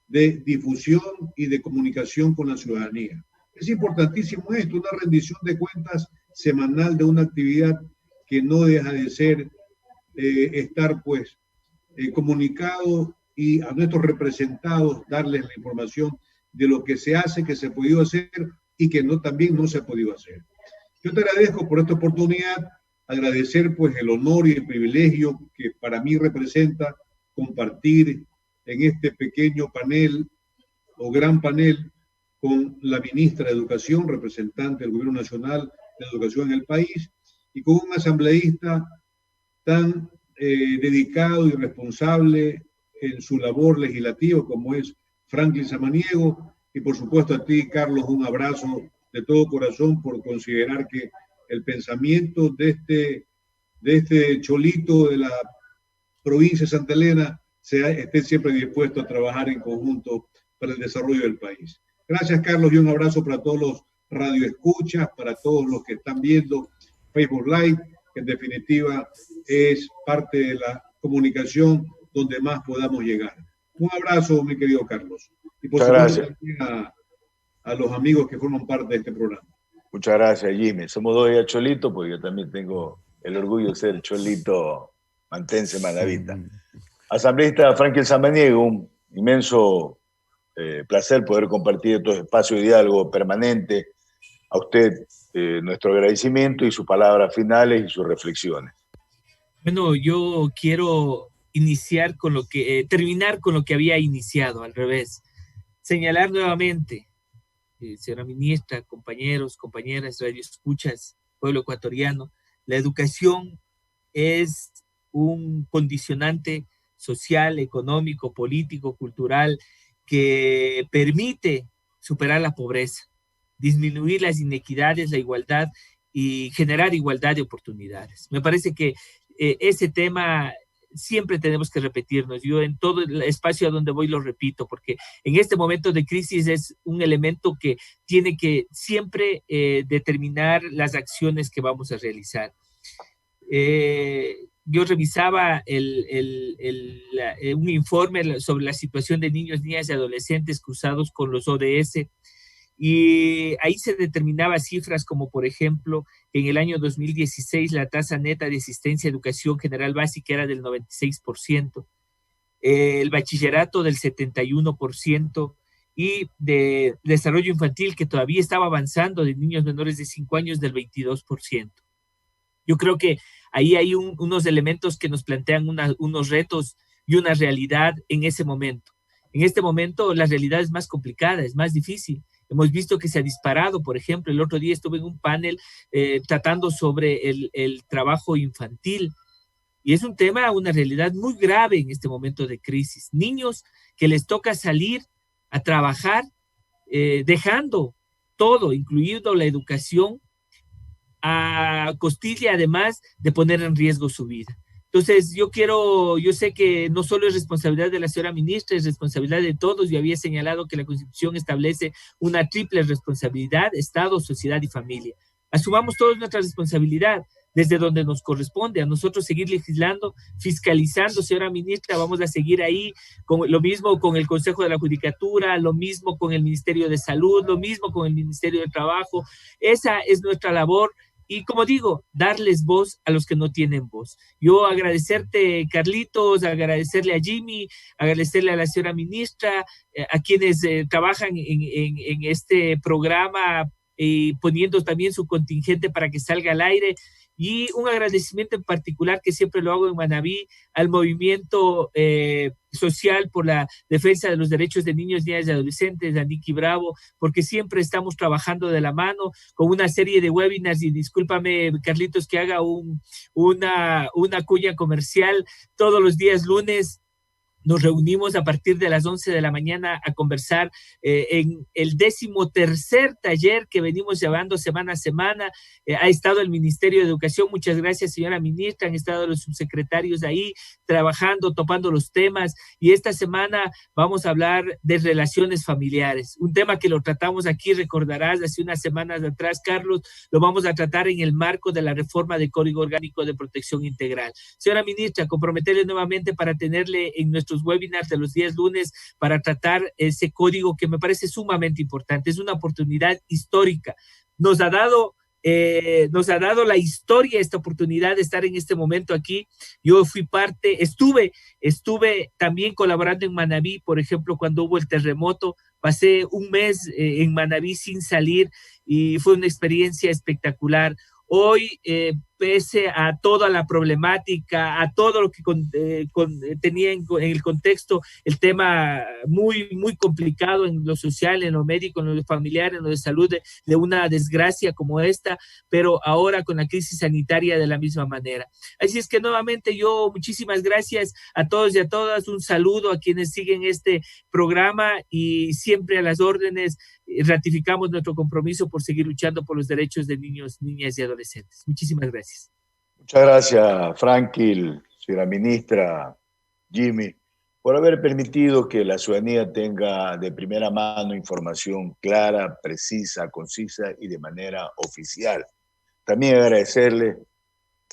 de difusión y de comunicación con la ciudadanía. Es importantísimo esto, una rendición de cuentas semanal de una actividad que no deja de ser estar pues comunicado y a nuestros representados darles la información de lo que se hace, que se ha podido hacer y que también no se ha podido hacer. Yo te agradezco por esta oportunidad, agradecer pues el honor y el privilegio que para mí representa compartir en este pequeño panel o gran panel con la ministra de Educación, representante del Gobierno Nacional de Educación en el país, y con un asambleísta tan dedicado y responsable en su labor legislativa como es Franklin Samaniego, y por supuesto a ti, Carlos, un abrazo de todo corazón por considerar que el pensamiento de este cholito de la provincia de Santa Elena esté siempre dispuesto a trabajar en conjunto para el desarrollo del país. Gracias, Carlos, y un abrazo para todos los radioescuchas, para todos los que están viendo Facebook Live, que en definitiva es parte de la comunicación donde más podamos llegar. Un abrazo, mi querido Carlos. Y por supuesto también a los amigos que forman parte de este programa. Muchas gracias, Jimmy. Somos dos ya cholitos, porque yo también tengo el orgullo de ser cholito mantense manavita. Asambleísta Franklin Samaniego, un inmenso placer poder compartir estos espacios de diálogo permanente. A usted nuestro agradecimiento y sus palabras finales y sus reflexiones. Bueno, yo quiero iniciar con lo que, terminar con lo que había iniciado, al revés. Señalar nuevamente, señora ministra, compañeros, compañeras, radioescuchas, pueblo ecuatoriano, la educación es un condicionante social, económico, político, cultural, que permite superar la pobreza, disminuir las inequidades, la igualdad y generar igualdad de oportunidades. Me parece que ese tema siempre tenemos que repetirnos. Yo en todo el espacio a donde voy lo repito, porque en este momento de crisis es un elemento que tiene que siempre determinar las acciones que vamos a realizar. Yo revisaba un informe sobre la situación de niños, niñas y adolescentes cruzados con los ODS, y ahí se determinaba cifras como, por ejemplo, que en el año 2016 la tasa neta de asistencia a educación general básica era del 96%, el bachillerato del 71%, y de desarrollo infantil, que todavía estaba avanzando, de niños menores de 5 años, del 22%. Yo creo que ahí hay unos elementos que nos plantean unos retos y una realidad en ese momento. En este momento la realidad es más complicada, es más difícil. Hemos visto que se ha disparado, por ejemplo, el otro día estuve en un panel tratando sobre el trabajo infantil, y es un tema, una realidad muy grave en este momento de crisis. Niños que les toca salir a trabajar dejando todo, incluido la educación, a costilla además de poner en riesgo su vida. Entonces yo sé que no solo es responsabilidad de la señora ministra, es responsabilidad de todos. Yo había señalado que la Constitución establece una triple responsabilidad: Estado, sociedad y familia. Asumamos todos nuestra responsabilidad desde donde nos corresponde. A nosotros seguir legislando, fiscalizando, señora ministra. Vamos a seguir ahí, con lo mismo con el Consejo de la Judicatura, lo mismo con el Ministerio de Salud, lo mismo con el Ministerio del Trabajo. Esa es nuestra labor. Y como digo, darles voz a los que no tienen voz. Yo agradecerte, Carlitos, agradecerle a Jimmy, agradecerle a la señora ministra, a quienes trabajan en este programa, poniendo también su contingente para que salga al aire. Y un agradecimiento en particular, que siempre lo hago en Manabí, al movimiento social por la defensa de los derechos de niños, niñas y adolescentes, a Nicky Bravo, porque siempre estamos trabajando de la mano con una serie de webinars. Y discúlpame, Carlitos, que haga una cuña comercial. Todos los días lunes nos reunimos a partir de las 11 de la mañana a conversar en el 13º taller que venimos llevando semana a semana. Ha estado el Ministerio de Educación, muchas gracias, señora ministra, han estado los subsecretarios ahí trabajando, topando los temas, y esta semana vamos a hablar de relaciones familiares, un tema que lo tratamos aquí, recordarás, hace unas semanas atrás, Carlos. Lo vamos a tratar en el marco de la reforma del Código Orgánico de Protección Integral. Señora ministra, comprometerle nuevamente para tenerle en nuestros webinars de los días lunes para tratar ese código que me parece sumamente importante. Es una oportunidad histórica. Nos ha dado la historia esta oportunidad de estar en este momento aquí. Yo fui parte, estuve también colaborando en Manabí, por ejemplo, cuando hubo el terremoto. Pasé un mes en Manabí sin salir y fue una experiencia espectacular. Hoy, pese a toda la problemática, a todo lo que tenía en el contexto, el tema muy, muy complicado en lo social, en lo médico, en lo familiar, en lo de salud, de una desgracia como esta, pero ahora con la crisis sanitaria de la misma manera. Así es que nuevamente yo muchísimas gracias a todos y a todas, un saludo a quienes siguen este programa y siempre a las órdenes. Ratificamos nuestro compromiso por seguir luchando por los derechos de niños, niñas y adolescentes. Muchísimas gracias. Muchas gracias, Franklin, señora ministra, Jimmy, por haber permitido que la ciudadanía tenga de primera mano información clara, precisa, concisa y de manera oficial. También agradecerle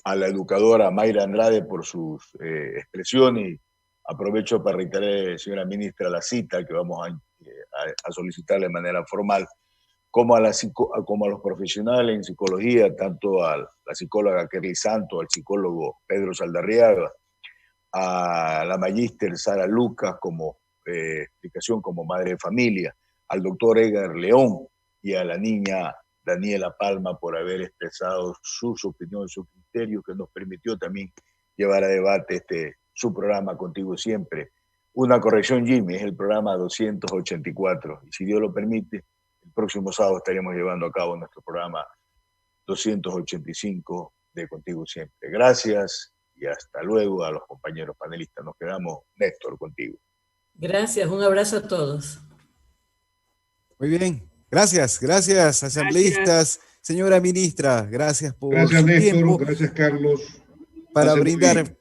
a la educadora Mayra Andrade por sus expresiones. Aprovecho para reiterar, señora ministra, la cita que vamos a solicitar de manera formal como a los profesionales en psicología, tanto a la psicóloga Kerly Santo, al psicólogo Pedro Saldarriaga, a la magíster Sara Lucas como explicación como madre de familia, al doctor Edgar León y a la niña Daniela Palma por haber expresado sus opiniones, sus criterios, que nos permitió también llevar a debate su programa Contigo Siempre. Una corrección, Jimmy, es el programa 284, y si Dios lo permite, el próximo sábado estaremos llevando a cabo nuestro programa 285 de Contigo Siempre. Gracias y hasta luego a los compañeros panelistas. Nos quedamos, Néstor, contigo. Gracias, un abrazo a todos. Muy bien, gracias, asambleístas. Gracias. Señora ministra, gracias por su Néstor, tiempo. Gracias, Carlos. Para brindar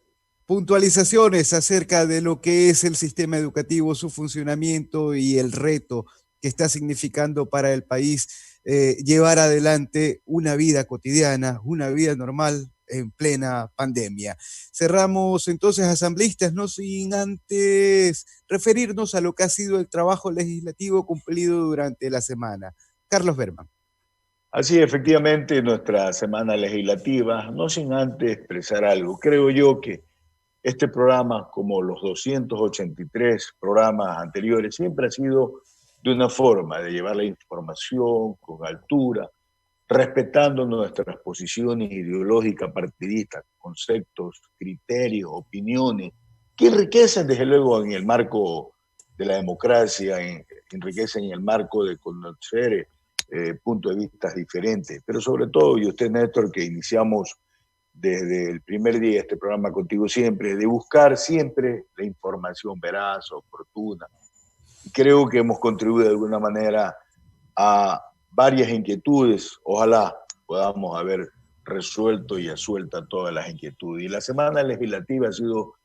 puntualizaciones acerca de lo que es el sistema educativo, su funcionamiento y el reto que está significando para el país llevar adelante una vida cotidiana, una vida normal en plena pandemia. Cerramos entonces, asambleístas, no sin antes referirnos a lo que ha sido el trabajo legislativo cumplido durante la semana. Carlos Berman. Así, efectivamente, nuestra semana legislativa, no sin antes expresar algo. Creo yo que este programa, como los 283 programas anteriores, siempre ha sido de una forma de llevar la información con altura, respetando nuestras posiciones ideológicas, partidistas, conceptos, criterios, opiniones, que enriquecen desde luego en el marco de la democracia, enriquecen en el marco de conocer puntos de vista diferentes, pero sobre todo, y usted, Néstor, que iniciamos desde el primer día este programa Contigo Siempre, de buscar siempre la información veraz, oportuna. Y creo que hemos contribuido de alguna manera a varias inquietudes. Ojalá podamos haber resuelto y asuelta todas las inquietudes. Y la semana legislativa ha sido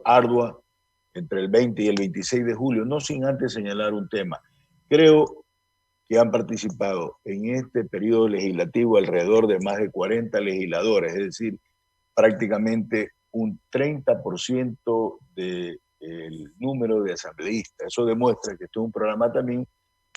ardua entre el 20 y el 26 de julio, no sin antes señalar un tema. Creo que han participado en este periodo legislativo alrededor de más de 40 legisladores, es decir, prácticamente un 30% del número de asambleístas. Eso demuestra que este es un programa también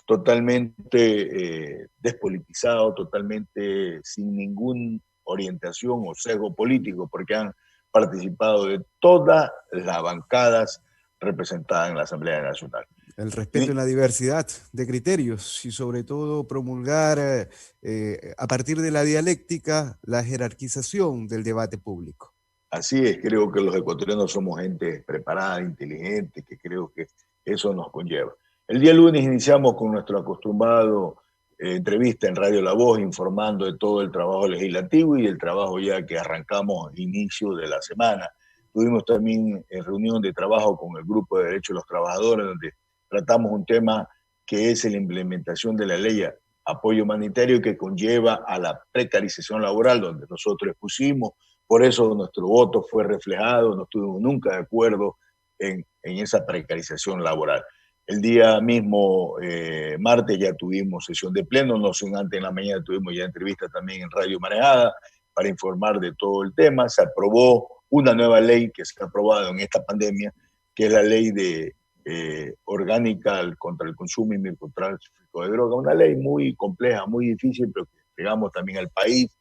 totalmente despolitizado, totalmente sin ninguna orientación o sesgo político, porque han participado de todas las bancadas representadas en la Asamblea Nacional. El respeto en la diversidad de criterios y sobre todo promulgar a partir de la dialéctica la jerarquización del debate público. Así es, creo que los ecuatorianos somos gente preparada, inteligente, que creo que eso nos conlleva. El día lunes iniciamos con nuestro acostumbrado entrevista en Radio La Voz, informando de todo el trabajo legislativo y el trabajo ya que arrancamos inicio de la semana. Tuvimos también reunión de trabajo con el Grupo de Derechos de los Trabajadores, donde tratamos un tema que es la implementación de la ley de apoyo humanitario que conlleva a la precarización laboral, donde nosotros expusimos. Por eso nuestro voto fue reflejado, no estuvimos nunca de acuerdo en esa precarización laboral. El día mismo, martes, ya tuvimos sesión de pleno, no sin antes en la mañana tuvimos ya entrevista también en Radio Marejada para informar de todo el tema. Se aprobó una nueva ley que se ha aprobado en esta pandemia, que es la ley orgánica contra el consumo y microtráfico de droga, una ley muy compleja, muy difícil, pero que llegamos también al país.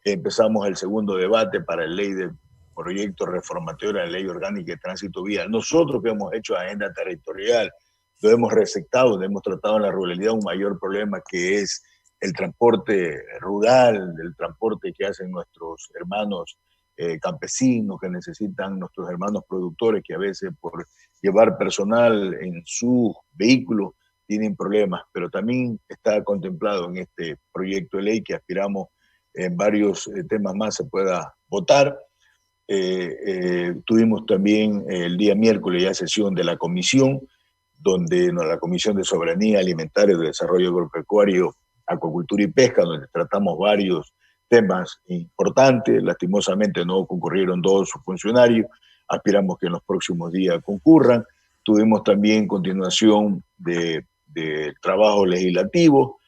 Empezamos el segundo debate para la ley de proyecto reformatorio de la ley orgánica de tránsito vial. Nosotros que hemos hecho agenda territorial, lo hemos receptado, hemos tratado en la ruralidad un mayor problema que es el transporte rural, el transporte que hacen nuestros hermanos campesinos, que necesitan nuestros hermanos productores, que a veces por llevar personal en sus vehículos tienen problemas, pero también está contemplado en este proyecto de ley que aspiramos en varios temas más se pueda votar. Tuvimos también el día miércoles ya sesión de la comisión, donde la Comisión de Soberanía Alimentaria, de Desarrollo Agropecuario, Acuacultura y Pesca, donde tratamos varios temas importantes. Lastimosamente no concurrieron todos sus funcionarios, aspiramos que en los próximos días concurran. Tuvimos también continuación de trabajo legislativo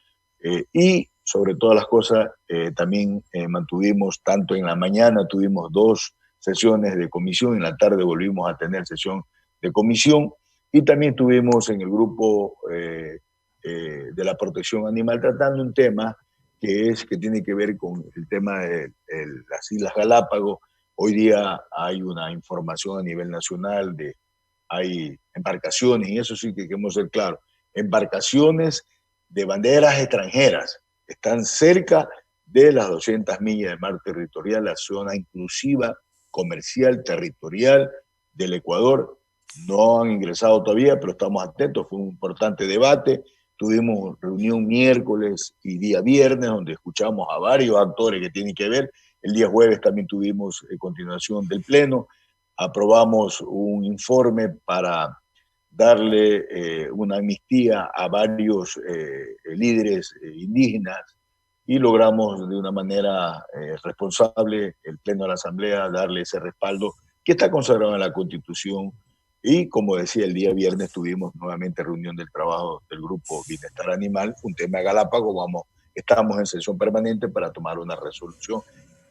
y sobre todas las cosas también mantuvimos, tanto en la mañana tuvimos 2 sesiones de comisión, en la tarde volvimos a tener sesión de comisión, y también tuvimos en el grupo de la protección animal, tratando un tema que tiene que ver con el tema de las Islas Galápagos. Hoy día hay una información a nivel nacional hay embarcaciones, y eso sí que queremos ser claros, embarcaciones de banderas extranjeras, están cerca de las 200 millas de mar territorial, la zona inclusiva, comercial, territorial del Ecuador. No han ingresado todavía, pero estamos atentos, fue un importante debate. Tuvimos reunión miércoles y día viernes, donde escuchamos a varios actores que tienen que ver. El día jueves también tuvimos continuación del Pleno. Aprobamos un informe para darle una amnistía a varios líderes indígenas y logramos de una manera responsable el Pleno de la Asamblea darle ese respaldo que está consagrado en la Constitución. Y como decía, el día viernes tuvimos nuevamente reunión del trabajo del Grupo Bienestar Animal, un tema de Galápagos. Estamos en sesión permanente para tomar una resolución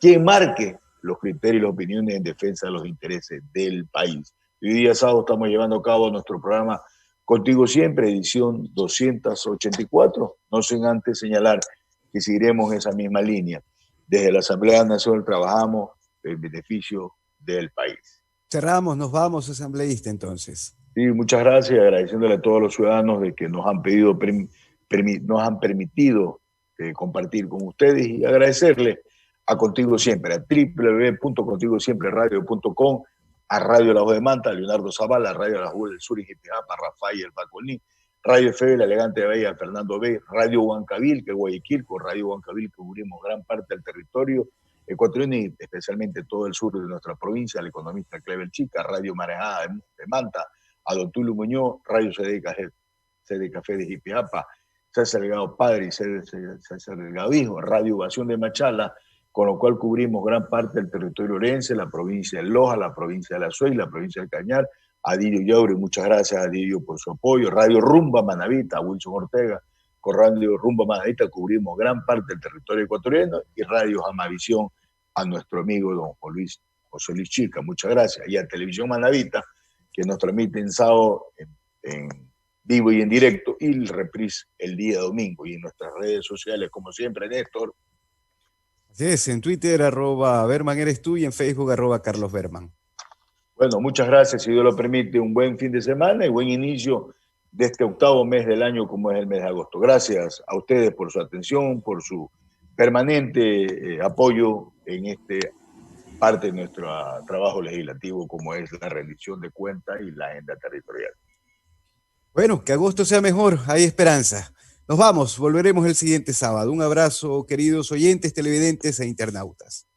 que marque los criterios y las opiniones en defensa de los intereses del país. Hoy día sábado estamos llevando a cabo nuestro programa Contigo Siempre, edición 284, no sin antes señalar que seguiremos esa misma línea. Desde la Asamblea Nacional trabajamos en beneficio del país. Cerramos, nos vamos, asambleísta, entonces. Sí, muchas gracias, agradeciéndole a todos los ciudadanos de que nos han permitido compartir con ustedes, y agradecerle a Contigo Siempre, a www.contigosiempreradio.com, a Radio La Voz de Manta, a Leonardo Zavala, a Radio La Voz del Sur y Jipijapa, a Rafael Falconi, Radio FB, La Elegante de Bahía, Fernando B, Radio Huancabil, que es Guayaquil, con Radio Huancabil que cubrimos gran parte del territorio ecuatoriano y especialmente todo el sur de nuestra provincia, al economista Clever Chica, Radio Marejada de Manta, a Don Tulio Muñoz, Radio CD Café de Jipijapa, César Delgado Padre y César Delgado Hijo, Radio Ovación de Machala, con lo cual cubrimos gran parte del territorio orense, la provincia de Loja, la provincia de La Suey, la provincia de Cañar, a Didio Yaure, muchas gracias a Didio por su apoyo, Radio Rumba Manavita, a Wilson Ortega, con Radio Rumba Manavita cubrimos gran parte del territorio ecuatoriano, y Radio Jamavisión a nuestro amigo don José Luis Chica, muchas gracias, y a Televisión Manavita, que nos transmite en sábado en vivo y en directo, y el reprise el día domingo, y en nuestras redes sociales, como siempre, Néstor. Así es, en Twitter, @Berman eres tú, y en Facebook, @Carlos Berman. Bueno, muchas gracias, si Dios lo permite, un buen fin de semana y buen inicio de este octavo mes del año, como es el mes de agosto. Gracias a ustedes por su atención, por su permanente apoyo en este parte de nuestro trabajo legislativo, como es la rendición de cuentas y la agenda territorial. Bueno, que agosto sea mejor, hay esperanza. Nos vamos, volveremos el siguiente sábado. Un abrazo, queridos oyentes, televidentes e internautas.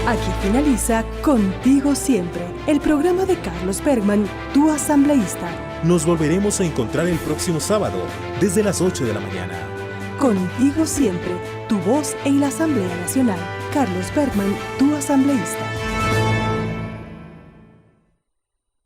Aquí finaliza Contigo Siempre, el programa de Carlos Bergman, tu asambleísta. Nos volveremos a encontrar el próximo sábado, desde las 8 de la mañana. Contigo Siempre, tu voz en la Asamblea Nacional. Carlos Bergman, tu asambleísta.